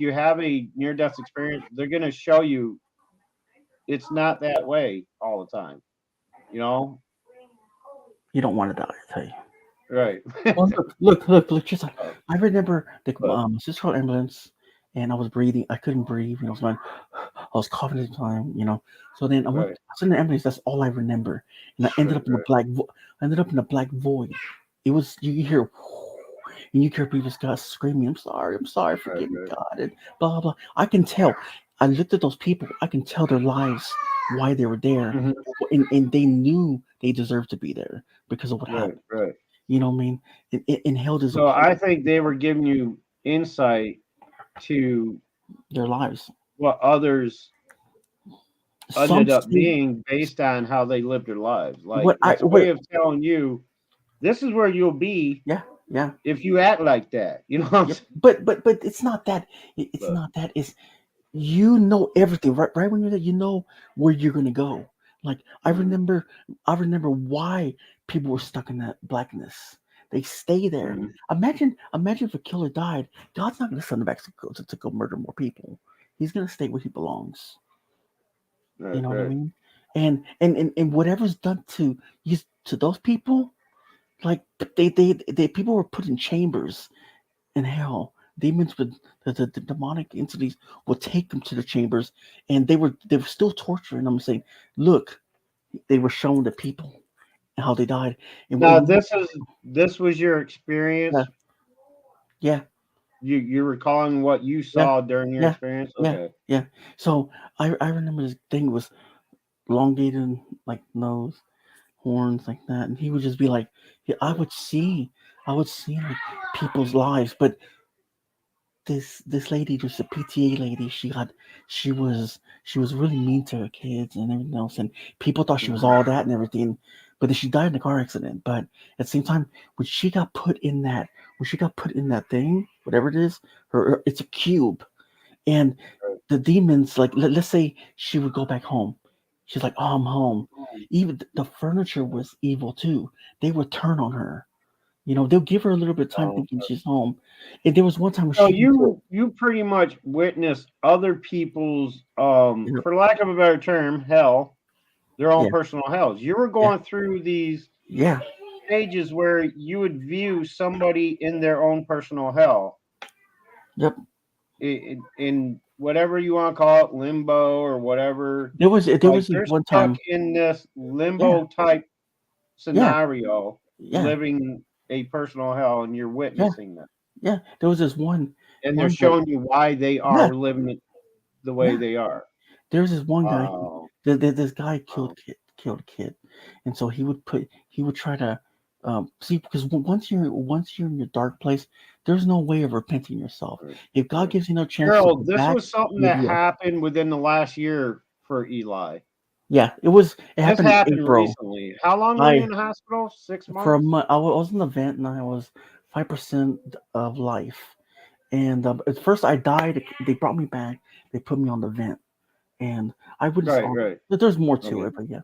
you have a near death experience, they're gonna show you it's not that way all the time. You know? You don't want to die, I tell you. Right. Well, look. Just Uh, I remember the but my sister called ambulance, and I was breathing. I couldn't breathe. You know, so I was coughing at the time. You know, so then I right, was in the ambulance. That's all I remember, and I ended right, up in the right, I ended up in a black void. It was you hear, and you hear people just screaming, I'm sorry, right, forgive me, right. God," and blah blah blah. I can tell. I looked at those people. I can tell their lives, why they were there, Mhm. and they knew they deserved to be there because of what Right, happened. right. You know what I mean? And hell is a So I place, think they were giving you insight to their lives. what others Some ended up say being based on how they lived their lives. Like what I it's a what way of telling you this is where you'll be yeah, yeah, if you act like that. You know what I'm yep. saying? But it's not that. It's But not that. It's you know everything right when you're there. You know where you're gonna go. Like mhm, I remember why people were stuck in that blackness. They stay there. mhm. Imagine if a killer died. God's not gonna send him back to go murder more people. He's gonna stay where he belongs. You Right, know what I right. mean? And whatever's done to those people, like they people were put in chambers in hell. Demons would the demonic entities would take them to the chambers, and they were still torturing them, saying, "Look, they were showing the people how they died." And Now when this was your yeah, experience. yeah, You're recalling what you yeah, saw during your yeah, experience. yeah, Okay. yeah. So I remember this thing was elongated, like nose, horns, like that, and he would just be like, yeah, I would see like people's lives, but this lady, just a PTA lady, she was really mean to her kids and everything else, and people thought she was Mhm. all that and everything, but then she died in a car accident. But at the same time, when she got put in that thing, whatever it is, it's a cube, and Right. the demons, like let's say she would go back home, she's like, oh, I'm home. Even the furniture was evil too. They would turn on her. You know, they'll give her a little bit of time Um, thinking she's home. And there was one time when so she went to, you pretty much witnessed other people's you know, for lack of a better term, hell, their own Yeah. personal hells. You were going through these Yeah. stages where you would view somebody in their own personal hell Yep. in whatever you want to call it, limbo or whatever. There was Like this they're one stuck time. in this Yeah. limbo type Yeah. scenario, Yeah. living a personal hell, and you're Yeah. witnessing that, Yeah. There was this and they're one boy. showing you why they Yeah. are living it the way Yeah. they are. There was this one guy. Wow. This guy Wow. killed a kid, and so he would try to see, because once you're in your dark place, there's no way of repenting yourself. Right, If God right. gives you no chance to Gerald, go this back, was something you that do it. happened within the last year for Eli. Yeah, it This happened in happened April. recently. How long were you I in the hospital? 6 For a months? month, I was in the vent, and I was 5% of life. And at first, I died. They brought me back. They put me on the vent, and I witnessed Right, all. right. There's more to Okay. it, but yeah.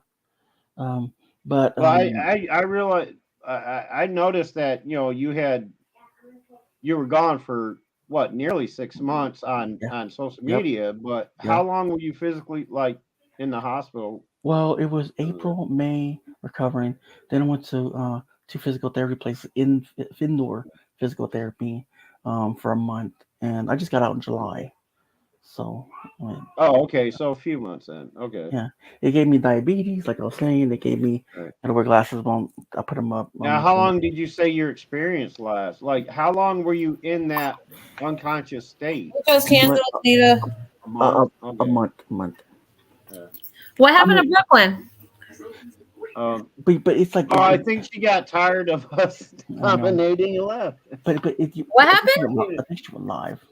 Um, but Well, I realized I noticed that you were gone for what, nearly 6 months yeah, on social yep, media, but yeah. how long were you physically like in the hospital? Well, it was April, May recovering. Then I went to two physical therapy places in indoor physical therapy for a month, and I just got out in July. So, I mean, Oh, okay, so a few months then. Okay. yeah, it gave me diabetes, like I was saying. They gave me. Right. I had to wear glasses, but I put them up. Now, how long did you say your experience lasts? Like, how long were you in that unconscious state? Put those A month, candles, Nita. A month? a Okay. month, a month. Yeah. What I happened mean, in Brooklyn? but it's like Oh, I think she got tired of us I know. dominating and left. But What I think happened? I think she was live.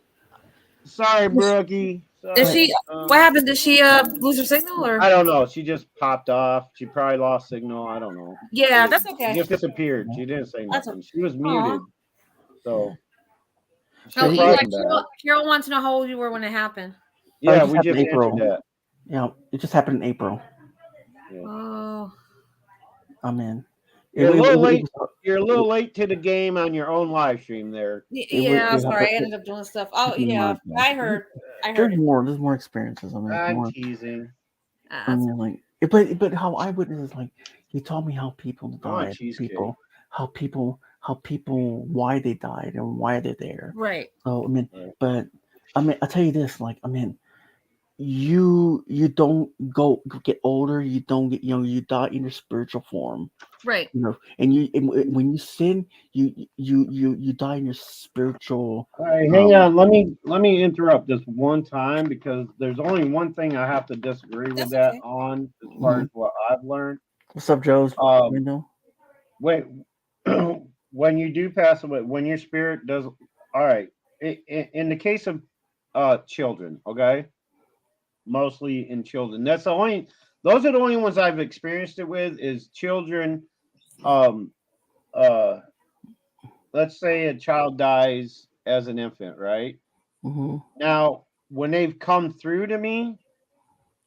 Sorry, Brookie. Did But she? Sorry. What happened? Did she lose her signal or? I don't know. She just popped off. She probably lost signal. I don't know. Yeah, that's She okay. just disappeared. She didn't say That's nothing. She was Aw. muted. So Oh, she'll it, probably Eli, come back. Carol wants to know how old you were when it happened. it Yeah, just we happened just in answered April. that. Yeah, it just happened in April. Yeah. Oh, I mean, You're a little late. was You're a little late to the game on your own live stream there. yeah. it Sorry, I happened. ended up doing stuff. Oh, Took me yeah. months. I heard. I heard it. There's more experiences. I mean, there's I'm more. teasing. I That's mean, like, but how I witness is like he told me how people I want died, cheesecake. how people, why they died and why they're there. right. So I mean, Right. but I mean, I tell you this, like, I mean, you don't get older, you don't get you die in your spiritual form, Right. when you sin, you die in your spiritual. All right, hang on. Let me interrupt this one time because there's only one thing I have to disagree with That's that okay. on as far as what I've learned. What's up, Joe's window? Wait, when you do pass away, when your spirit does, all right. In the case of children, okay, mostly in children. Those are the only ones I've experienced it with is children. Um, uh, let's say a child dies as an infant, right? Mm-hmm. Now, when they've come through to me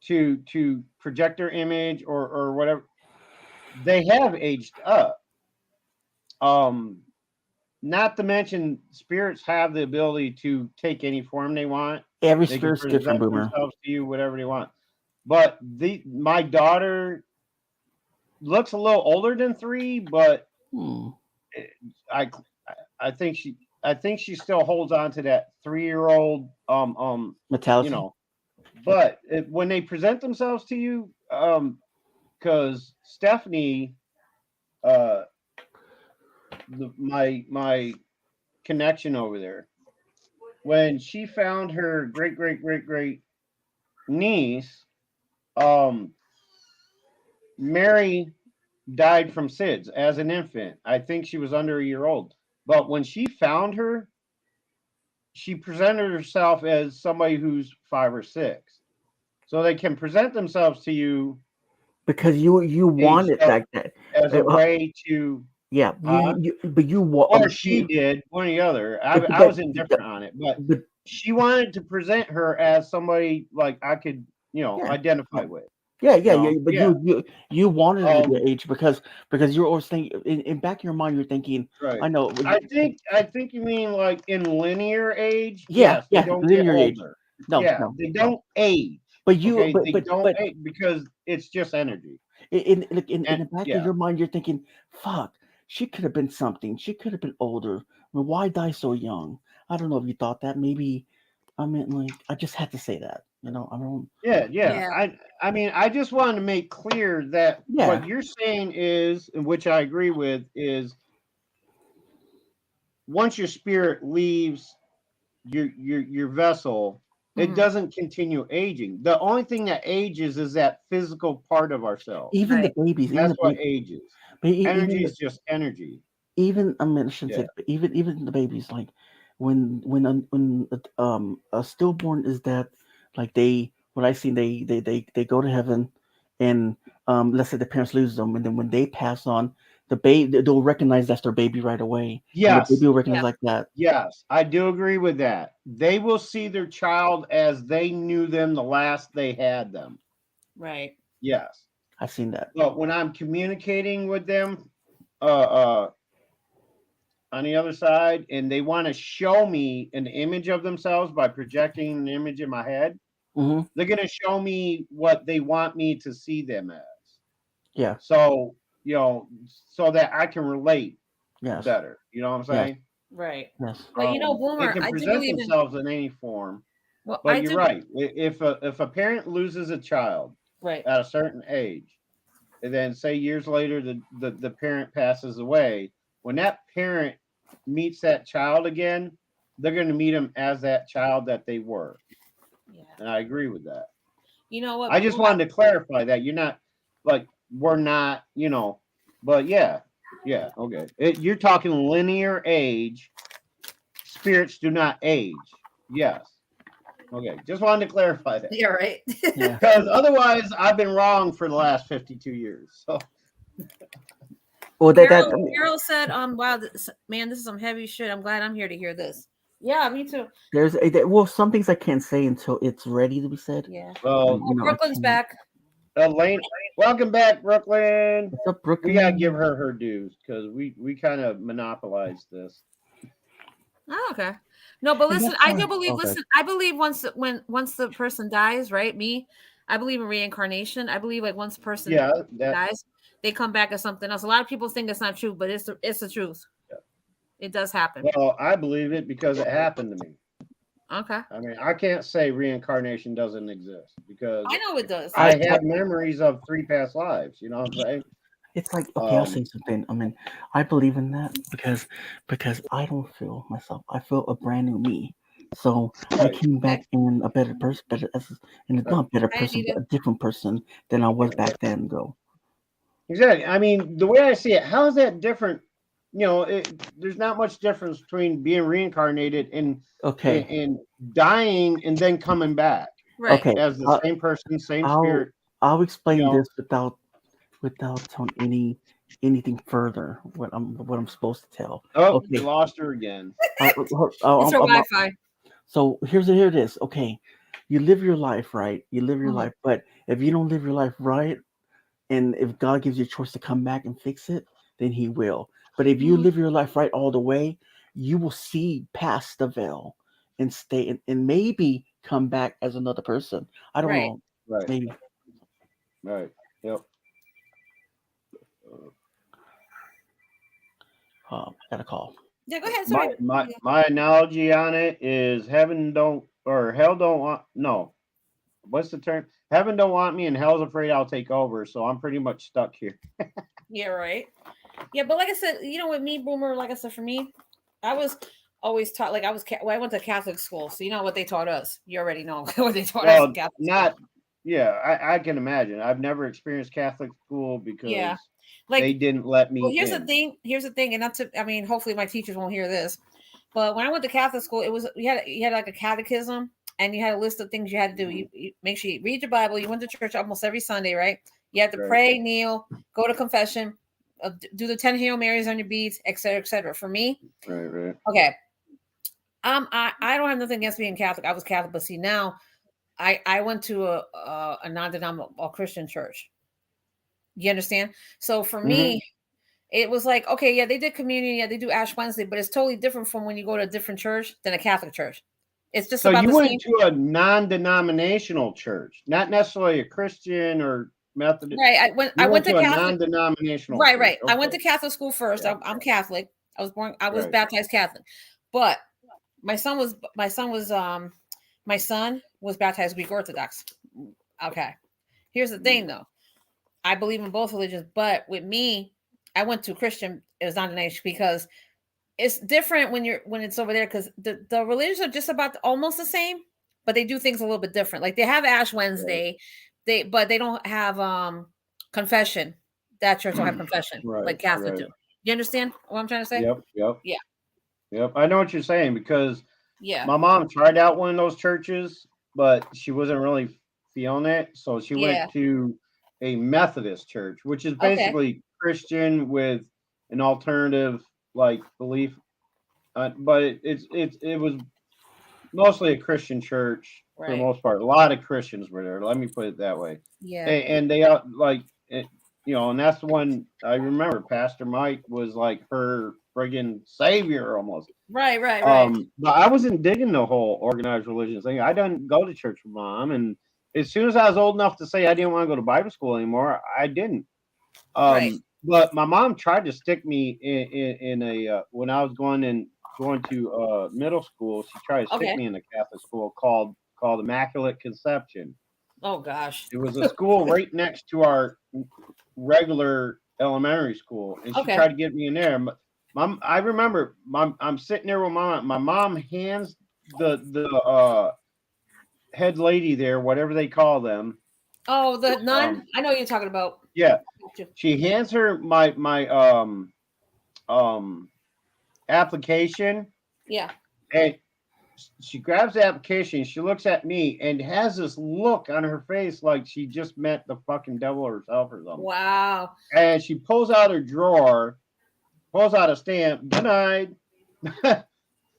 to project their image or whatever, they have aged up. Not to mention spirits have the ability to take any form they want. Every They can spirit's different, present Boomer. themselves to you, whatever they want. But my daughter looks a little older than 3, but I think she still holds on to that 3-year-old Mentality. But when they present themselves to you, because Stephanie, my connection over there, when she found her great niece, Mary died from SIDS as an infant. I think she was under a year old. But when she found her, she presented herself as somebody who's 5 or 6. So they can present themselves to you because you wanted that as a way to but you or she did one or the other. I was indifferent on it, but she wanted to present her as somebody like I could identify with. But you wanted her to be age because you're always thinking in back of your mind you're thinking right. I know. I think you mean like in linear age. Yeah, yes, they don't linear get age. older. No, they don't age. But you they don't age because it's just energy. In the back of yeah. your mind, you're thinking, "Fuck, she could have been something. She could have been older. Well, why die so young?" I don't know if you thought that. Maybe I mean, like, I just had to say that. I don't. Yeah, yeah. Yeah. I mean, I just wanted to make clear that Yeah. what you're saying is, and which I agree with, is once your spirit leaves your vessel, it Mhm. doesn't continue aging. The only thing that ages is that physical part of ourselves. Even the Right. babies, That's what ages. even Energy the is just energy. even I mean, I shouldn't say, Yeah. that, but even the babies, like when a stillborn is that, like, what I seen, they go to heaven, and let's say the parents lose them, and then when they pass on, the baby, they'll recognize that's their baby right away, and the Yes. baby will recognize Yeah. like that. Yes, I do agree with that. They will see their child as they knew them the last they had them. Right. Yes. I've seen that. But when I'm communicating with them uh on the other side and they want to show me an image of themselves by projecting an image in my head, Hmm. they're going to show me what they want me to see them as. Yeah. So, so that I can relate Yes. better. You know what I'm Yes. saying? Right. Yes. But They Boomer, can I do present believe in. themselves in any form. Well, But I you're do. right. If a parent loses a child Right. at a certain age, and then say years later the parent passes away, when that parent meets that child again, they're going to meet him as that child that they were. Yeah. And I agree with that. You know what, I just Boomer? wanted to clarify that you're not like we're not, but yeah, yeah, okay. You're talking linear age. Spirits do not age. Yes. Okay. Just wanted to clarify that. Yeah. Right. Yeah. Because otherwise, I've been wrong for the last 52 years. So, Well, that Carol. Carol said, wow, man, this is some heavy shit. I'm glad I'm here to hear this. Yeah, me too. well, some things I can't say until it's ready to be said, Yeah. well, and Oh, I Brooklyn's can't. back. Elaine, welcome back, Brooklyn. What's up, We gotta give Brooklyn? her dues because we kind of monopolized this. Oh, okay. No, but And listen, that's I do fine. believe. Okay. Listen, I believe once the person dies, right? Me, I believe in reincarnation. I believe like once a person Yeah, that. dies, they come back as something else. A lot of people think it's not true, but it's the truth. It does happen. Well, I believe it because it happened to me. Okay, I mean, I can't say reincarnation doesn't exist because I know it does. I, I have memories of 3 past lives. You know what I'm saying? it's like, okay, I'll say Um, something. I mean, I believe in that because I don't feel myself. I feel a brand new me. So I right, came Okay, back in a better person, and right, not better I person, need but it. a different person than I was right. back then. Though. Exactly. I mean, the way I see it, how is that different? There's not much difference between being reincarnated Okay. and dying and then coming back Right. Okay. as the same person, same I'll spirit. I'll You explain know, this without telling anything further. What I'm supposed to tell. oh, you Okay. lost her again. It's her I'm Wi-Fi. So here it is. Okay, you live your life, right? You live your Mhm. life, but if you don't live your life right, and if God gives you a choice to come back and fix it, then He will. But if you Mhm. live your life right all the way, you will see past the veil and stay and maybe come back as another person. I don't Right. know. Right, Maybe. right. Yep. Uh, I got a call. Yeah. Go ahead. my Sorry. my my analogy on it is heaven don't or hell don't want no. What's the term? Heaven don't want me and hell's afraid I'll take over. So I'm pretty much stuck here. Yeah. Right. Yeah, but like I said, with me, Boomer, like I said, for me, I was always taught like I went to Catholic school, so you know what they taught us. You already know what they taught us in Well, Catholic school. not yeah. I can imagine. I've never experienced Catholic school Yeah, because they like didn't let well, me here's the in. thing. Here's the thing, and not to. I mean, hopefully my teachers won't hear this, but when I went to Catholic school, it was you had like a catechism, and you had a list of things you had to do. You make sure you read your Bible. You went to church almost every Sunday, right? You had to Right, pray, kneel, go to confession, do the 10 Hail Marys on your beads, etc., etc. For me, right, right. okay. I don't have nothing against being Catholic. I was Catholic, but see now I went to a non-denominational Christian church. You understand? So for Hmm. me, it was like, okay, yeah, they did communion, yeah, they do Ash Wednesday, but it's totally different from when you go to a different church than a Catholic church. It's just So about you the went same. to a non-denominational church, not necessarily a Christian or Methodist. Right. I You went went to to a Catholic. non-denominational Right, church. right. I went Okay. to Catholic school first. Yeah. I'm Catholic. I was Right. baptized Catholic. But my son was my son was baptized Greek Orthodox. Okay. Here's the thing though. I believe in both religions, but with me, I went to Christian. It was non-denominational because it's different when it's over there because the religions are just about almost the same, but they do things a little bit different. Like they have Ash Wednesday, but they don't have confession. That church don't have confession Right. like Catholic Right. do. You understand what I'm trying to say? Yep. Yep. Yeah. Yep. I know what you're saying because Yeah. my mom tried out one of those churches, but she wasn't really feeling it. So she Yeah. went to a Methodist church, which is Okay. basically Christian with an alternative like belief. But it was mostly a Christian church for the Right. most part. A lot of Christians were there. Let me put it that way. Yeah. And they like it, and that's the one I remember. Pastor Mike was like her friggin' savior almost. Right. Right. Right. But I wasn't digging the whole organized religion thing. I didn't go to church with mom, and as soon as I was old enough to say I didn't want to go to Bible school anymore, I didn't. Right. But my mom tried to stick me in a when I was going to middle school. She tried to stick Okay. me in a Catholic school called Immaculate Conception. Oh gosh. It was a school right next to our regular elementary school, and she Okay. tried to get me in there. Mom, I remember, I'm sitting there with mom. My mom hands the head lady there, whatever they call them. Oh, the nun. I know what you're talking about. Yeah, Gotcha. she hands her my application, Yeah. and she grabs the application. She looks at me and has this look on her face like she just met the fucking devil herself or something. Wow. And she pulls out her drawer, pulls out a stamp, denied.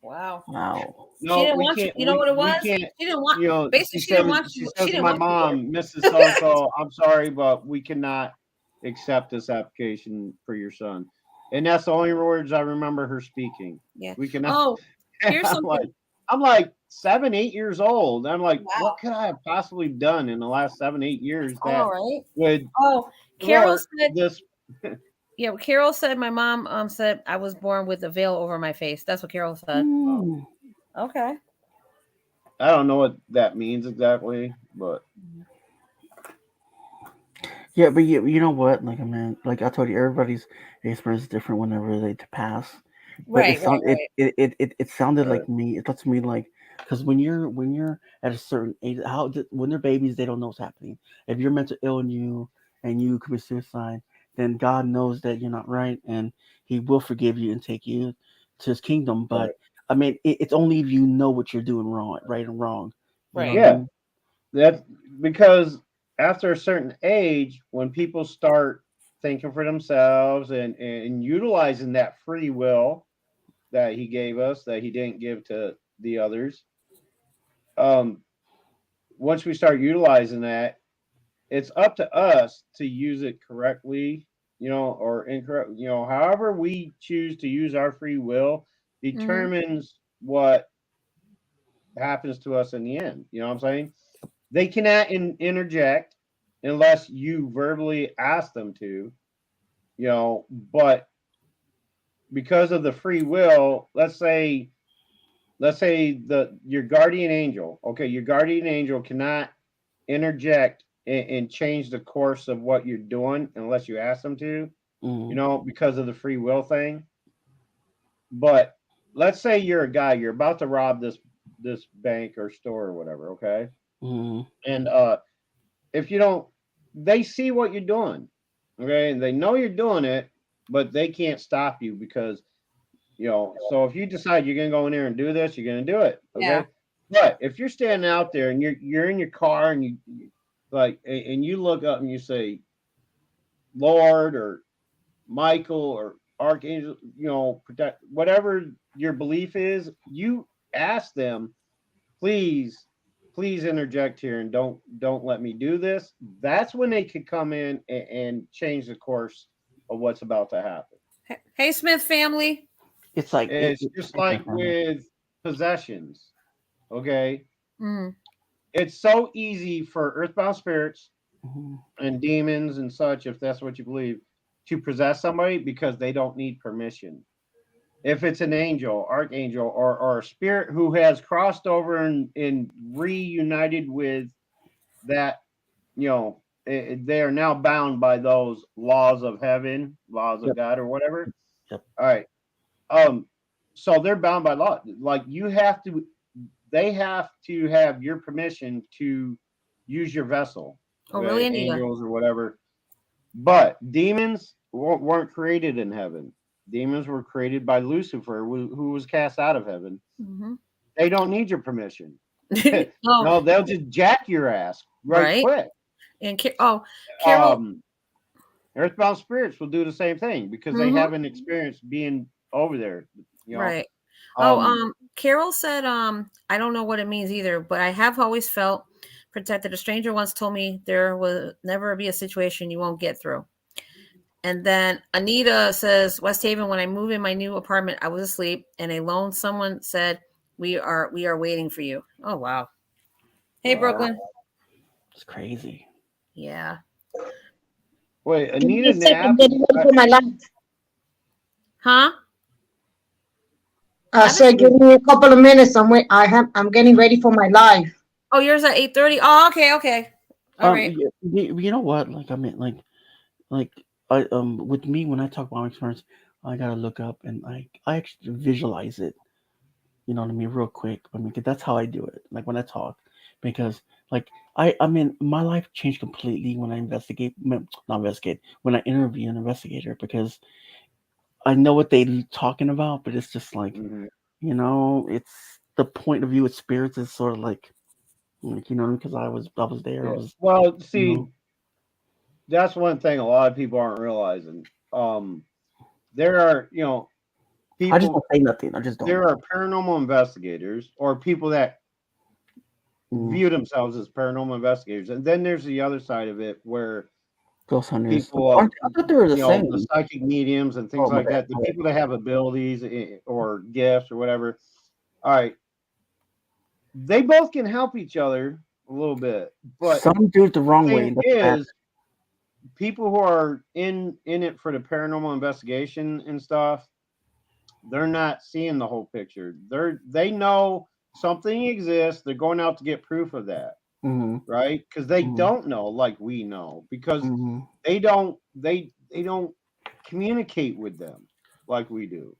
Wow. Wow. She No, didn't we want you. can't. You know what it We was? can't. She didn't want. Basically, She she didn't says want she you. says She to didn't my want you there. mom, Mrs. So and So, I'm sorry, but we cannot accept this application for your son. And that's the only words I remember her speaking. Yeah. We cannot. Oh, here's something. I'm like 7, 8 years old. I'm like, Wow. what could I have possibly done in the last 7, 8 years I that know, right? would Oh, Carol thwart said. this? Yeah, Carol said my mom said I was born with a veil over my face. That's what Carol said. Mm. Okay. I don't know what that means exactly, but Yeah, but you know what? Like, I mean, like I told you, everybody's experience is different whenever they to pass. But Right. Right. Right. it sounded right. like me. It looks to me like, because when you're at a certain age, when they're babies, they don't know what's happening. If you're mental ill and you commit suicide, then God knows that you're not right, and He will forgive you and take you to His kingdom. Right. But I mean, it's only if you know what you're doing wrong, right and wrong. You know Right. what I Yeah, mean? that's because after a certain age, when people start thinking for themselves and utilizing that free will that he gave us, that he didn't give to the others, um, once we start utilizing that, it's up to us to use it correctly, or incorrect, however we choose to use our free will Mm-hmm. determines what happens to us in the end. You know what I'm saying? They cannot interject unless you verbally ask them to, but because of the free will, let's say your guardian angel, okay, your guardian angel cannot interject and change the course of what you're doing unless you ask them to, Mm, because of the free will thing. But let's say you're a guy, you're about to rob this bank or store or whatever, okay? mm, And if you don't, they see what you're doing, okay, and they know you're doing it, but they can't stop you because so if you decide you're gonna go in there and do this, you're gonna do it, Yeah. okay. But if you're standing out there and you're in your car and you like and you look up and you say Lord or Michael or Archangel, protect whatever your belief is, you ask them, please interject here and don't let me do this. That's when they could come in and change the course of what's about to happen. Hey, Smith family. it's like It's just like with possessions, okay? Mm. It's so easy for earthbound spirits Mhm. and demons and such, if that's what you believe, to possess somebody because they don't need permission. If it's an angel, archangel, or a spirit who has crossed over and reunited with that, they are now bound by those laws of heaven, laws of Yep. God, or whatever. Yep. All right. Um, so they're bound by law. Like they have to have your permission to use your vessel, Oh, really, Anita? angels or whatever. But demons weren't created in heaven. Demons were created by Lucifer, who was cast out of heaven. Hmm. They don't need your permission. Oh, No, they'll just jack your ass right right. quick. And Carol. Um, Earthbound spirits will do the same thing because they Hmm. haven't experienced being over there. You know, Right. Oh, um, Carol said, I don't know what it means either, but I have always felt protected. A stranger once told me there will never be a situation you won't get through. And then Anita says, West Haven, when I moved in my new apartment, I was asleep and a lone someone said, we are waiting for you. Oh wow. Hey wow. Brooklyn. It's crazy. Yeah. Wait, Give me Anita a second. I'm Nap. getting ready for my life. Huh? I Haven't said, you? give me a couple of minutes. I'm getting ready for my life. Oh, yours at 8:30. Oh, okay, okay. All right. You know what? Like I mean, like I with me when I talk about my experience, I gotta look up and I actually visualize it. You know what I mean, real quick. I mean, 'cause that's how I do it. Like when I talk, because like I mean, my life changed completely when I not investigate, when I interview an investigator because I know what they talking about, but it's just like Mhm. it's the point of view with spirits is sort of like because I was there. I Yeah. was Well, you see, know that's one thing a lot of people aren't realizing. There are, I just don't people. say nothing. I just don't. There are paranormal investigators or people that Mm, view themselves as paranormal investigators, and then there's the other side of it where ghost hunters. people, I thought they were the the same. psychic mediums and things Oh my like bad. that, the people that have abilities or gifts or whatever. All right, they both can help each other a little bit, but Some do it the the wrong way, thing and that's bad. is, people who are in it for the paranormal investigation and stuff, they're not seeing the whole picture. They know something exists. They're going out to get proof of that, Mm-hmm. right? Because they Mm-hmm. don't know like we know because Mm-hmm. they don't communicate with them like we do.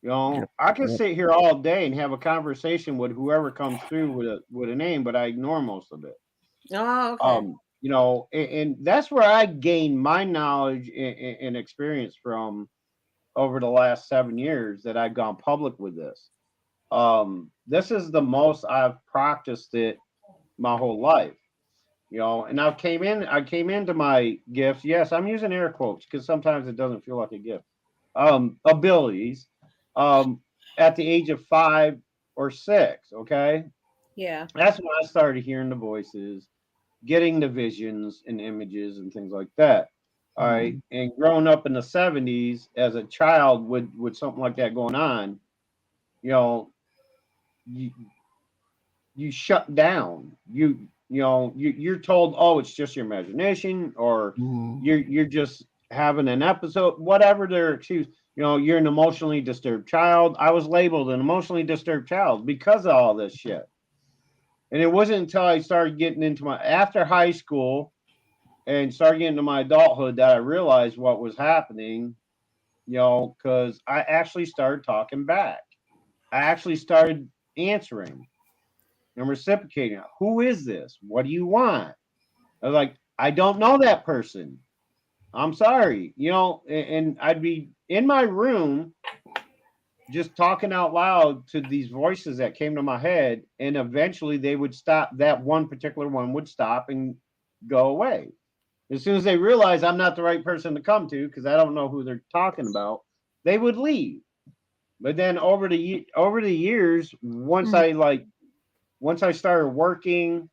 Yep. I can Yep. sit here all day and have a conversation with whoever comes through with a name, but I ignore most of it. Oh, okay. And that's where I gain my knowledge and experience from over the last 7 years that I've gone public with this. This is the most I've practiced it my whole life. And I came into my gifts. Yes, I'm using air quotes because sometimes it doesn't feel like a gift. Abilities, um, at the age of 5 or 6. Okay, Yeah. that's when I started hearing the voices, getting the visions and images and things like that. All right, Mm-hmm. and growing up in the '70s as a child with something like that going on, you know, you, you shut down. You're told, oh, it's just your imagination, or Mm-hmm. you're just having an episode, whatever their excuse. You're an emotionally disturbed child. I was labeled an emotionally disturbed child because of all this shit. And it wasn't until I started getting into my after high school and started getting into my adulthood that I realized what was happening. Because I actually started talking back. I actually started answering and reciprocating. Who is this? What do you want? I was like, I don't know that person. I'm sorry. And I'd be in my room just talking out loud to these voices that came to my head, and eventually they would stop. That one particular one would stop and go away. As soon as they realize I'm not the right person to come to because I don't know who they're talking about, they would leave. But then over the years, Mhm. once I started working,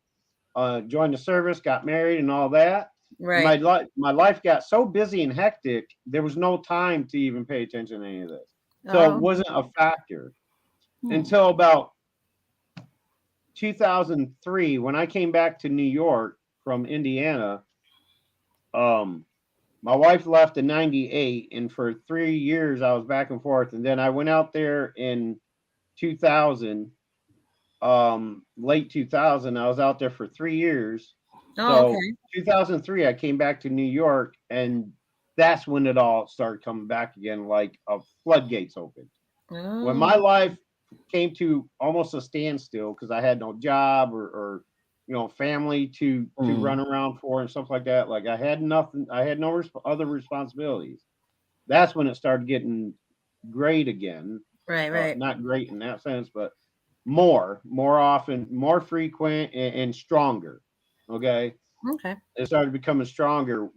joined the service, got married, and all that. My Right. life got so busy and hectic, there was no time to even pay attention to any of this. So it Oh, wasn't a factor Hmm. until about 2003 when I came back to New York from Indiana. My wife left in 98, and for 3 years I was back and forth. And then I went out there in 2000, late 2000. I was out there for 3 years. Oh, So okay. 2003, I came back to New York, and that's when it all started coming back again, like floodgates opened. When my Oh, life came to almost a standstill because I had no job or family to run around for and stuff like that. Like I had nothing. I had no other responsibilities. That's when it started getting great again. right, right. Not great in that sense, but more often, more frequent and stronger. Okay, Okay. it started becoming stronger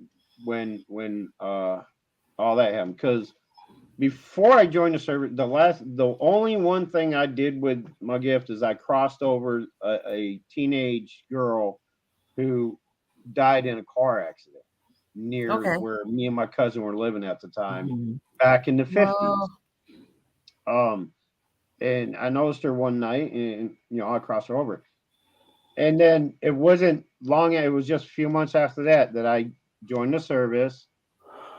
when all that happened because before I joined the service, the only one thing I did with my gift is I crossed over a teenage girl who died in a car accident near Okay. where me and my cousin were living at the time Mhm. back in the 50s. Oh, Um, and I noticed her one night, and I crossed her over. And then it wasn't long; it was just a few months after that I joined the service.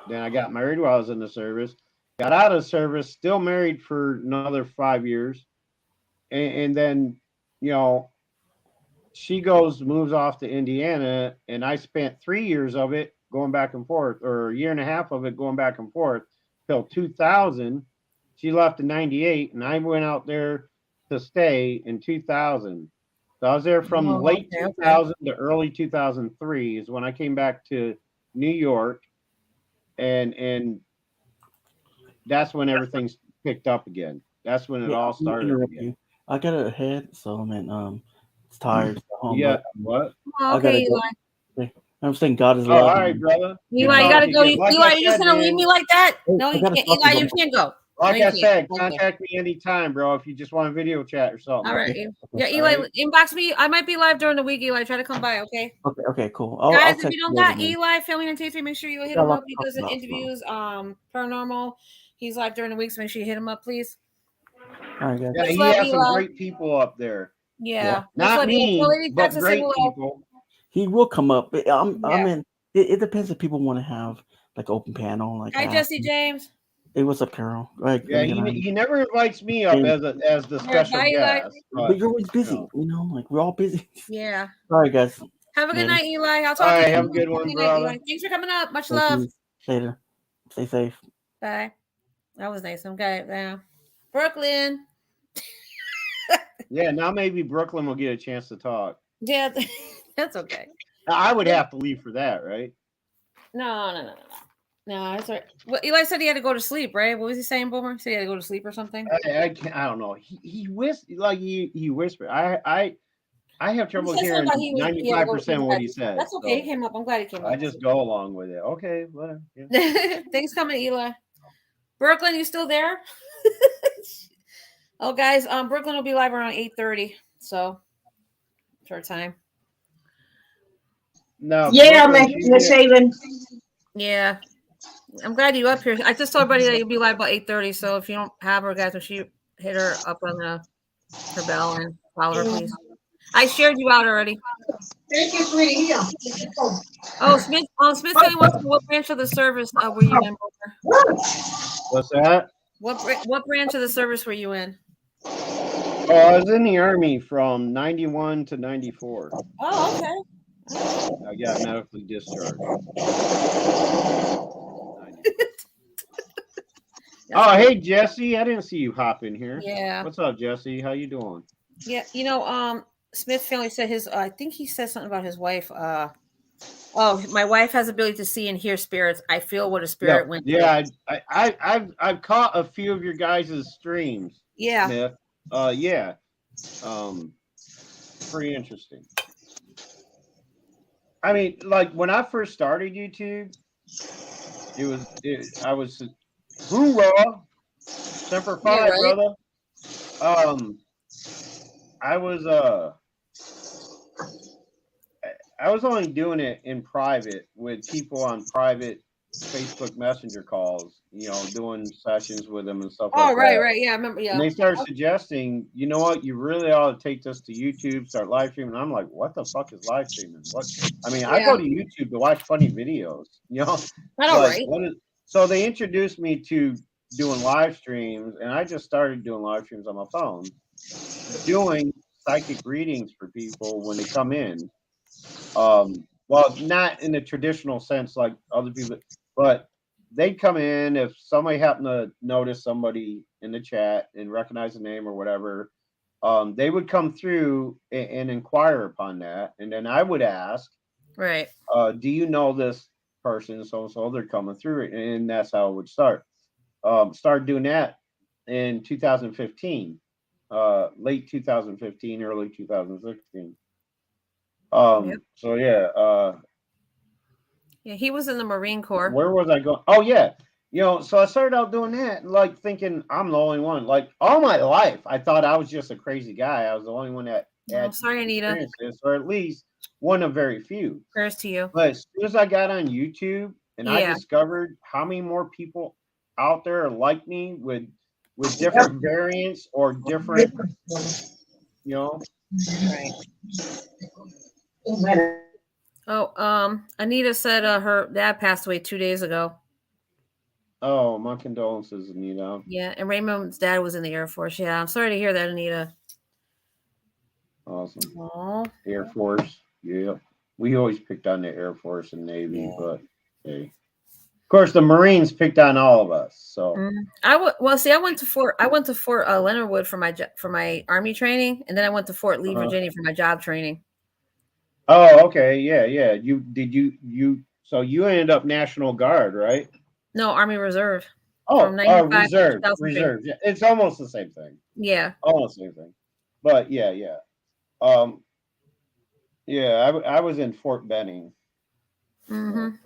Then I got married while I was in the service. Got out of the service, still married for another 5 years, and then you know she moves off to Indiana, and I spent 3 years of it going back and forth, or a year and a half of it going back and forth till 2000. She left in 98, and I went out there to stay in 2000. So I was there from oh, late okay, okay. 2000 to early 2003 is when I came back to New York, and that's when everything's picked up again. That's when it Yeah, all I'm gonna started interrupt again. you. I got to head, so man, it's tired, so home, Yeah, but what? Oh, I gotta okay, go. Eli. Okay. I'm saying God is Oh, all love. right, brother. Good Eli, you talking gotta to you go. again. Like Eli, I you're just said, gonna leave man. me like that? Hey, No, I you gotta can't. talk to Eli, you. you can't go. No, Like you I can't. said, Okay. contact me anytime, bro. If you just want a video chat or All something. right. Okay. Yeah, All Eli, right. inbox me. I might be live during the week, Eli. Try to come by, okay? Okay. Okay. Cool. Guys, I'll if text you don't you later, got man. Eli, Family and Tasty, make sure you I hit got a him lot up. to He talk does the about. So. interviews, paranormal. He's live during the week, so make sure you hit him up, please. All right, guys. Yeah, Much he love, has some Eli. great people up there. Yeah, Yeah. Much Not love, Eli. Tell me, Lady but Texas say great hello. people. he will come up. I Yeah. mean, it depends if people want to have like open panel, like Hi, ask. Jesse James. Hey, what's up, Carol? Like, Yeah, he never invites me up and as the All right, special bye, Eli. guest, but you're always you busy. know. Like we're all busy. Yeah. All right, guys. Have a good Later. night, Eli. I'll All talk to you right, soon. have a Have good a one, good night, Eli. brother. Thanks for coming up. Much Thank love. you. Later. Stay safe. Bye. That was nice. Okay. Yeah. Brooklyn. Yeah, now maybe Brooklyn will get a chance to talk. Yeah, that's okay. Now, I would have to leave for that, right? No. No, it's all right. Well, Eli said he had to go to sleep, right? What was he saying, Boomer? He said he had to go to sleep or something? I don't know. He whispered. I have He trouble said something hearing about he had to go. 95% of what he says. That's okay. He So came up. I'm glad he came I up. just go along with it. Okay, whatever. Yeah. Thanks coming, Eli. Brooklyn, you still there? Oh, guys, Brooklyn will be live around 8:30. So short time. No, Yeah, Brooklyn, Miss Haven. Yeah. I'm glad you up here. I just told everybody that you'll be live about 8:30. So if you don't have her, guys, when she hit her up on her bell and follow her, please. I shared you out already. Thank you, sweetie. Here. Oh, Smith. Oh, Smith only wants to know what branch of the service were you in? what's that? What branch of the service were you in? Oh, I was in the army from 91 to 94. Oh, okay. I got medically discharged. Oh, hey Jesse, I didn't see you hop in here. Yeah. What's up, Jesse? How you doing? Yeah, Smith family said I think he said something about his wife. My wife has ability to see and hear spirits. I feel what a spirit went through. Yeah. I've caught a few of your guys' streams. Yeah. Smith. Yeah. Pretty interesting. I mean, like when I first started YouTube, I was hoorah, semper fi, Yeah, right? brother. I was only doing it in private with people on private Facebook Messenger calls, doing sessions with them and stuff Oh, like right, that. right. Yeah, I remember. And Yeah. they started suggesting, you know what, you really ought to take this to YouTube, start live streaming. I'm like, what the fuck is live streaming? What? I mean, I Yeah. go to YouTube to watch funny videos, I know, like right? what is? So they introduced me to doing live streams, and I just started doing live streams on my phone, doing psychic readings for people when they come in. Well, not in the traditional sense like other people, but they'd come in if somebody happened to notice somebody in the chat and recognize the name or whatever. They would come through and inquire upon that, and then I would ask, Right. "Do you know this person?" So they're coming through, and that's how it would start. Started doing that in 2015, late 2015, early 2016. Yep. So yeah, Yeah, he was in the Marine Corps. where was I going? Oh yeah, so I started out doing that, like thinking I'm the only one. Like all my life, I thought I was just a crazy guy. I was the only one that Oh, had sorry, Anita. experienced this, or at least one of very few. Prayers to you. But as soon as I got on YouTube and I Yeah. discovered how many more people out there are like me with different variants or different, Right. Oh, Anita said her dad passed away 2 days ago. Oh, my condolences, Anita. Yeah, and Raymond's dad was in the Air Force. Yeah, I'm sorry to hear that, Anita. Awesome. Oh. Air Force. Yeah. We always picked on the Air Force and Navy, Yeah. but hey. Of course the Marines picked on all of us. So I went to Fort Leonard Wood for my Army training, and then I went to Fort Lee, Virginia for my job training. Oh, okay. Yeah. So you ended up National Guard, right? No, Army Reserve. Oh, From 95 to Reserve. 2003. Reserve. Yeah, it's almost the same thing. Yeah. Almost the same thing. But yeah. I was in Fort Benning. Mm-hmm.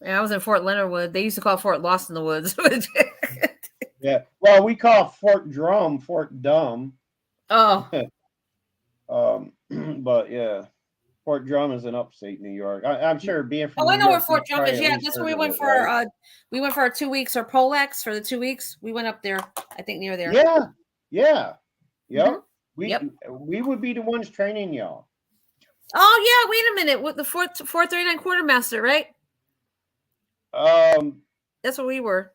Yeah, I was in Fort Leonard Wood. They used to call Fort Lost in the Woods. Yeah. Well, we call Fort Drum Fort Dumb. Oh. But yeah. Fort Drum is in upstate New York. I'm sure being from I New know where York, Fort you've Drum is. probably Yeah, at least that's where we heard went of it, for right? we went for our 2 weeks or Polex for the 2 weeks. We went up there, I think near there. Yeah. Yep. Yep. We would be the ones training y'all. Oh yeah, wait a minute. With the 439 quartermaster, right? That's where we were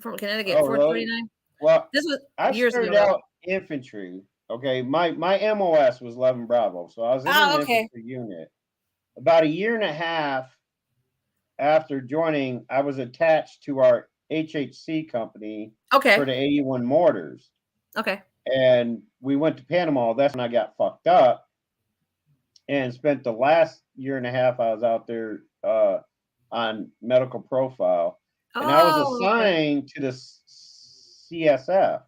from Connecticut. Oh, 439. really? Well, This was I years started ago. out infantry. Okay, my MOS was 11 Bravo, so I was in an infantry unit. About a year and a half after joining, I was attached to our HHC company for the 81 mortars. Okay. And we went to Panama. That's when I got fucked up and spent the last year and a half I was out there on medical profile. And I was assigned to the CSF.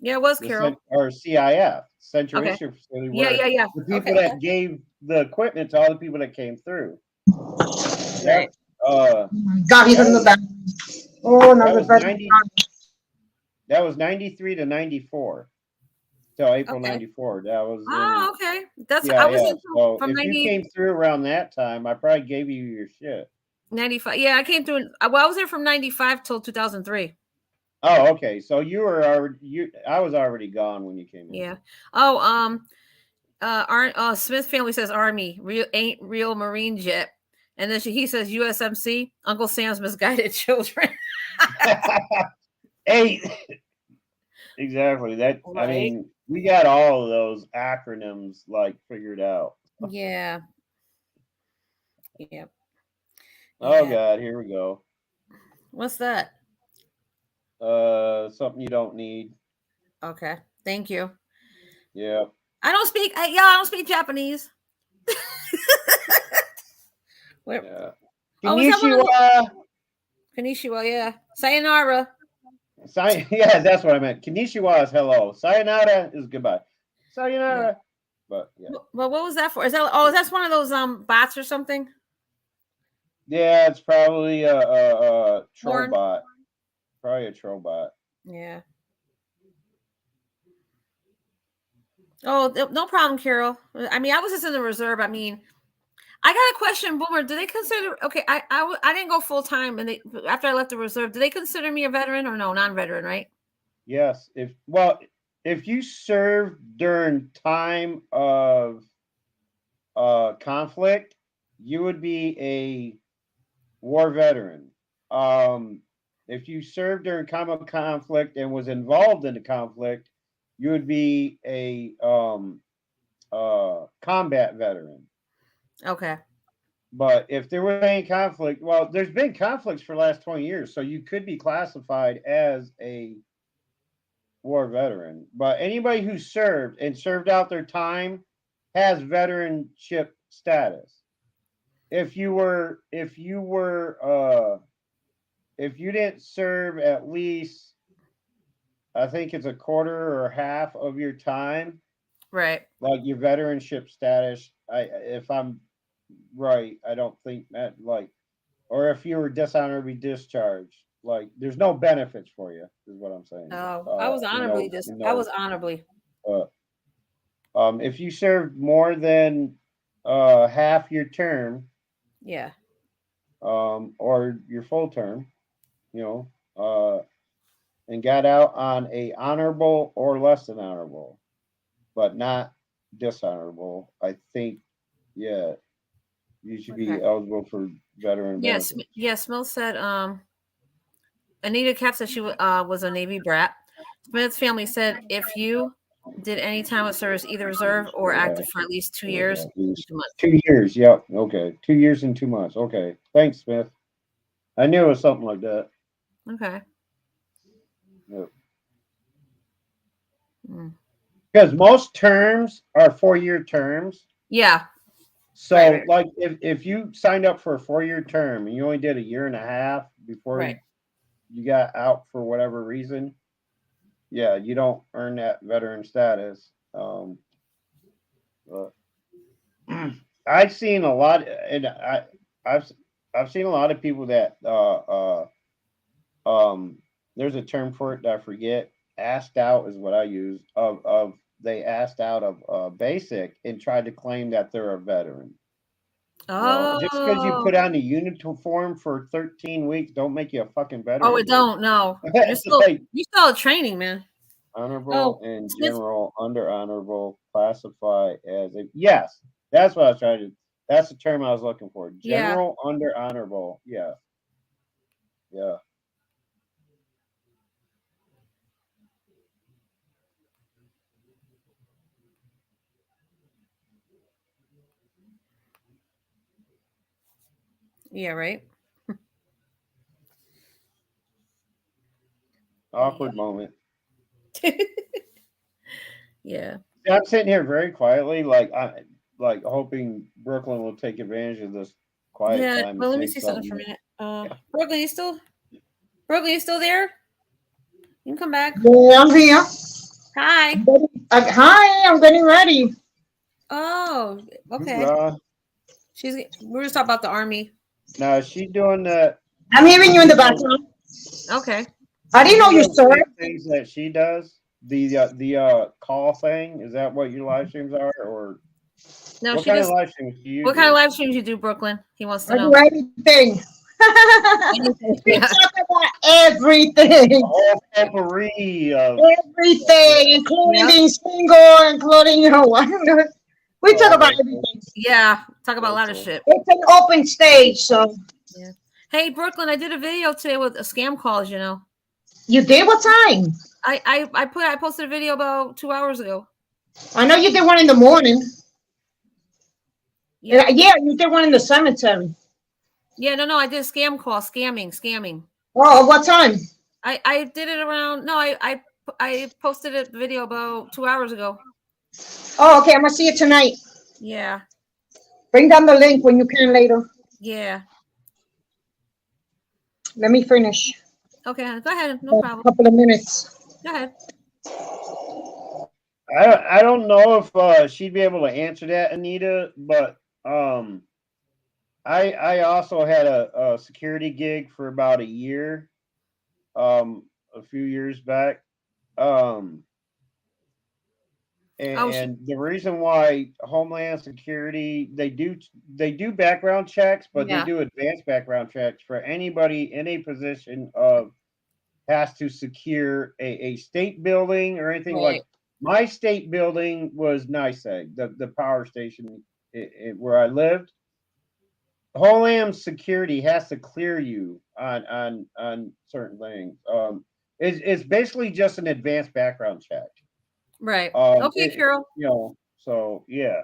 Yeah, it was Carol. Or CIF, Central Issue Facility. Yeah. The people that gave the equipment to all the people that came through. Right. God, he's in the back. Oh, no, that was 93 to 94. Till April 94. That was okay. That's I was in so from if 90, you came through around that time, I probably gave you your shit. 95. Yeah, I came through. Well, I was there from 95 till 2003. Oh, okay. So you were already I was already gone when you came in. Yeah. Oh, Smith family says Army ain't real Marine jet, and then he says USMC. Uncle Sam's misguided children. Hey, exactly. That right. I mean, we got all of those acronyms like figured out. Yeah. Yep. Oh God, here we go. What's that? Something you don't need. Okay, thank you. Yeah. I don't speak Japanese. Yeah. Konnichiwa. Konnichiwa, yeah. Sayonara. Yeah, that's what I meant. Konnichiwa is hello. Sayonara is goodbye. Sayonara. Yeah. But yeah. Well, what was that for? Is that's one of those bots or something? Yeah, it's probably a troll bot. Probably a troll bot. Yeah. Oh, no problem, Carol. I mean, I was just in the reserve. I mean, I got a question, Boomer. Do they consider? Okay, I didn't go full time, and after I left the reserve, do they consider me a veteran or no, non-veteran? Right? Yes. If you served during time of conflict, you would be a war veteran. If you served during time of conflict and was involved in the conflict, you would be a combat veteran. Okay. But if there was any conflict, well, there's been conflicts for the last 20 years, so you could be classified as a war veteran. But anybody who served and served out their time has veteranship status. If you didn't serve at least, I think it's a quarter or half of your time, Right. like your veteranship status. If I'm right, I don't think that or if you were dishonorably discharged, like there's no benefits for you, is what I'm saying. Oh, I was honorably I was honorably. If you served more than half your term, Yeah. or your full term, you know, and got out on a honorable or less than honorable, but not dishonorable, I think, yeah, you should be eligible for veteran benefits. Yes. Smith said. Anita Cap said she was a Navy brat. Smith's family said if you did any time of service, either reserve or active for at least 2 years, 2 months. 2 years, yep. Okay. 2 years and 2 months. Okay. Thanks, Smith. I knew it was something like that. Okay. Yep. Mm. Because most terms are 4-year terms. Yeah. So, right. Like, if you signed up for a 4-year term and you only did a year and a half before you got out for whatever reason, yeah, you don't earn that veteran status. I've seen a lot, and I've seen a lot of people that there's a term for it that I forget. Asked out is what I use. Of they asked out of basic and tried to claim that they're a veteran. Oh, just because you put on the uniform for 13 weeks don't make you a fucking veteran. Oh, it don't. No, you're still training, man. Honorable and general, under honorable, classify as a yes. That's what I was trying to. That's the term I was looking for. General, under honorable. Yeah. Yeah. Yeah, right. Awkward moment. Yeah. I'm sitting here very quietly, like hoping Brooklyn will take advantage of this quiet time. Well, let me see something for a minute. Brooklyn, you still there? You can come back. Yeah, I'm here. Hi. Hi, I'm getting ready. Oh, okay. We're just talking about the army. No, she's doing that. I'm hearing you in the background. Okay. I didn't know you served. Things that she does. The call thing, is that what your live streams are, or no? What kind of live streams do you? What kind of live streams you do, Brooklyn? He wants to know. I do anything. We talk about everything. The whole potpourri of everything, including being single, including we talk about everything. Yeah, talk about a lot of shit. It's an open stage, so. Yeah. Hey, Brooklyn, I did a video today with scam calls. You know. You did? What time? I posted a video about 2 hours ago. I know you did one in the morning. Yeah, you did one in the cemetery. Yeah, no, I did a scam call, scamming. Oh, what time? I did it around. No, I posted a video about 2 hours ago. Oh, okay. I'm gonna see it tonight. Yeah. Bring down the link when you can later. Yeah. Let me finish. Okay, go ahead. No problem. A couple of minutes. Go ahead. I don't know if she'd be able to answer that, Anita, but I also had a security gig for about a year, a few years back, and Oh, and the reason why Homeland Security they do background checks, but they yeah. do advanced background checks for anybody in a position of has to secure a state building or anything Right. like. My state building was NICEAG, the power station where I lived. Homeland Security has to clear you on certain things. It's basically just an advanced background check. Right. Okay, Carol. So yeah,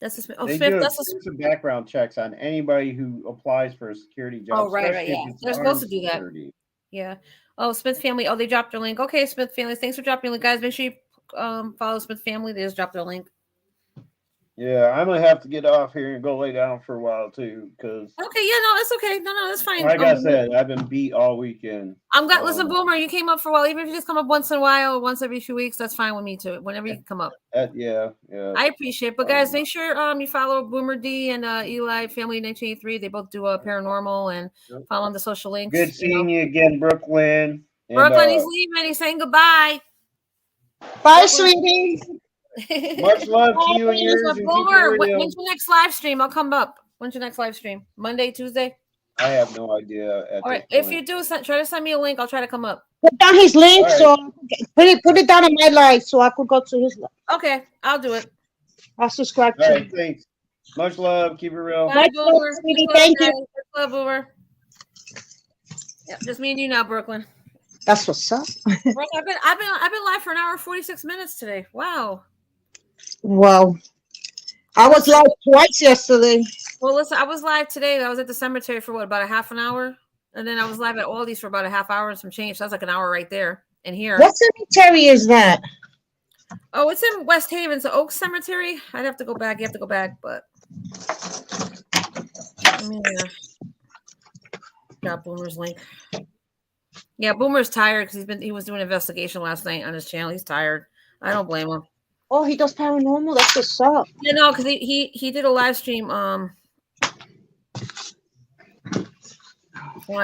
That's just oh they Smith. do That's just extensive background checks on anybody who applies for a security job, oh right. especially if Yeah, it's they're supposed armed to do that. security. Yeah. Oh, Smith family. Oh, they dropped their link. Okay, Smith family. Thanks for dropping the link, guys. Make sure you follow Smith family. They just dropped their link. Yeah, I'm gonna have to get off here and go lay down for a while too, because Okay. Yeah. No, that's okay. No, that's fine. like I said, I've been beat all weekend. I'm got. Listen, Boomer. You came up for a while. Even if you just come up once in a while, or once every few weeks, that's fine with me too. Whenever you come up. Yeah. I appreciate it. But guys, make sure you follow Boomer D and Eli Family 1983. They both do paranormal and follow on the social links. Good seeing you again, Brooklyn. And, Brooklyn, he's leaving. He's saying goodbye. Bye, sweetie. Much love to you and yours. And Boomer, when's your next live stream? I'll come up. When's your next live stream? Monday, Tuesday? I have no idea. All right. If you do, try to send me a link. I'll try to come up. Put down his link, so put it down in my live, so I could go to his live. Okay, I'll do it. I'll subscribe to you. Thanks. Much love. Keep it real. Bye, Boomer. Sweetie. Thank you. Much love, Boomer. Yeah, just me and you now, Brooklyn. That's what's up. Brooklyn, I've been live for an hour and 46 minutes today. Wow. Wow. I was live twice yesterday. Well, listen, I was live today. I was at the cemetery for about a half an hour. And then I was live at Aldi's for about a half hour and some change. So that's like an hour right there. And here. What cemetery is that? Oh, it's in West Haven. So Oak Cemetery. I'd have to go back. You have to go back, but let me got Boomer's link. Yeah, Boomer's tired because he was doing an investigation last night on his channel. He's tired. I don't blame him. Oh, he does paranormal. That's what's up. Yeah, no, because he did a live stream.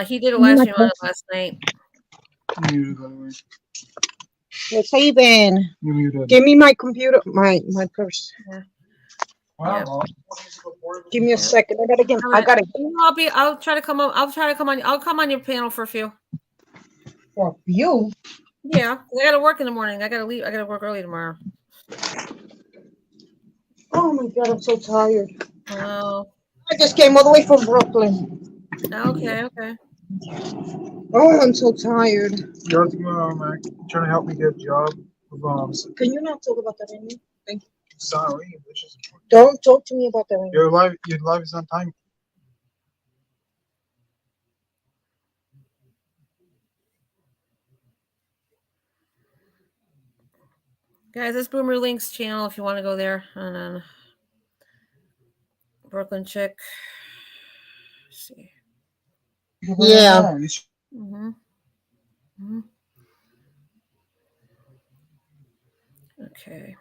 He did a live stream on it last night. Let's even give me my computer, my purse. Yeah. Wow. Give me a second. I gotta get. I'll try to come on. I'll come on your panel for a few. For you? Yeah, I gotta work in the morning. I gotta leave. I gotta work early tomorrow. Oh my God, I'm so tired. Oh. I just came all the way from Brooklyn. Okay. Oh, I'm so tired. You're trying to help me get a job. Can you not talk about that anymore? Thank you. Sorry, which is don't talk to me about that anymore. Your life is on time. Guys, this Boomer Links channel if you want to go there. And then Brooklyn Chick. Let's see. Yeah. Okay.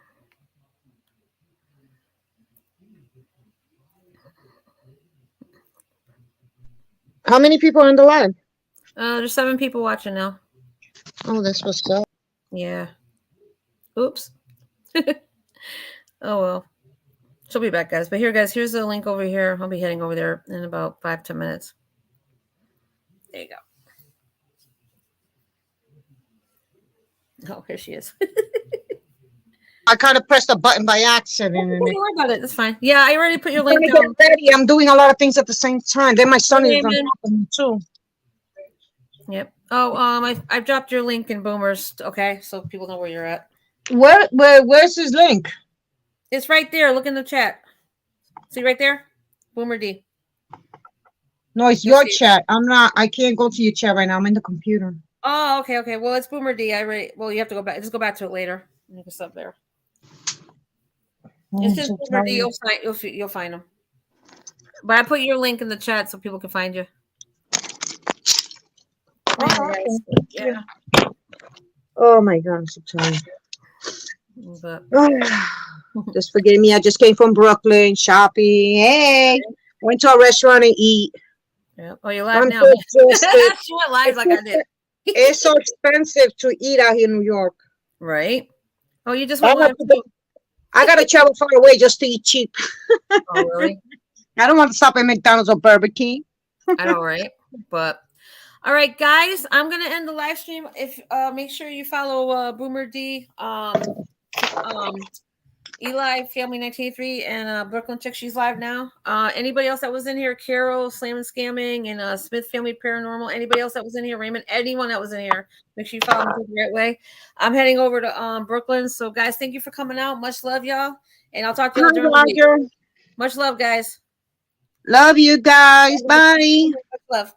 How many people are on the live? There's 7 people watching now. Oh, that's what's up. Yeah. Oops. Oh well. She'll be back, guys. But here, guys, here's the link over here. I'll be heading over there in about 5-10 minutes. There you go. Oh, here she is. I kind of pressed a button by accident. Don't worry about it. That's fine. Yeah, I already put your link down. Ready. I'm doing a lot of things at the same time. Then my son is on top of me too. Yep. Oh, I dropped your link in Boomers. Okay, so people know where you're at. Where's his link? It's right there. Look in the chat. See right there? Boomer D. No, it's your chat. I can't go to your chat right now. I'm in the computer. Oh, okay. Well, it's Boomer D. Well, you have to go back. Just go back to it later. You can stop there. It's just Boomer D. You'll find him. But I put your link in the chat so people can find you. Yeah. Oh my God, I'm so tired. But just forgive me. I just came from Brooklyn shopping. Hey, went to a restaurant and eat. Yeah. Oh, you're live now. So she went live like I did. It's so expensive to eat out here in New York. Right? Oh, you just I went have live to too. I gotta travel far away just to eat cheap. Oh, really? I don't want to stop at McDonald's or Burger King. I know, right? But all right, guys, I'm gonna end the live stream. If make sure you follow Boomer D, Eli Family 1983, and Brooklyn Chick. She's live now. Anybody else that was in here? Carol, Slam and Scamming, and Smith Family Paranormal. Anybody else that was in here? Raymond. Anyone that was in here? Make sure you follow me the right way. I'm heading over to Brooklyn. So guys, thank you for coming out. Much love, y'all, and I'll talk to y'all Hi, during the week. Roger. Much love, guys. Love you guys. Bye. Much love.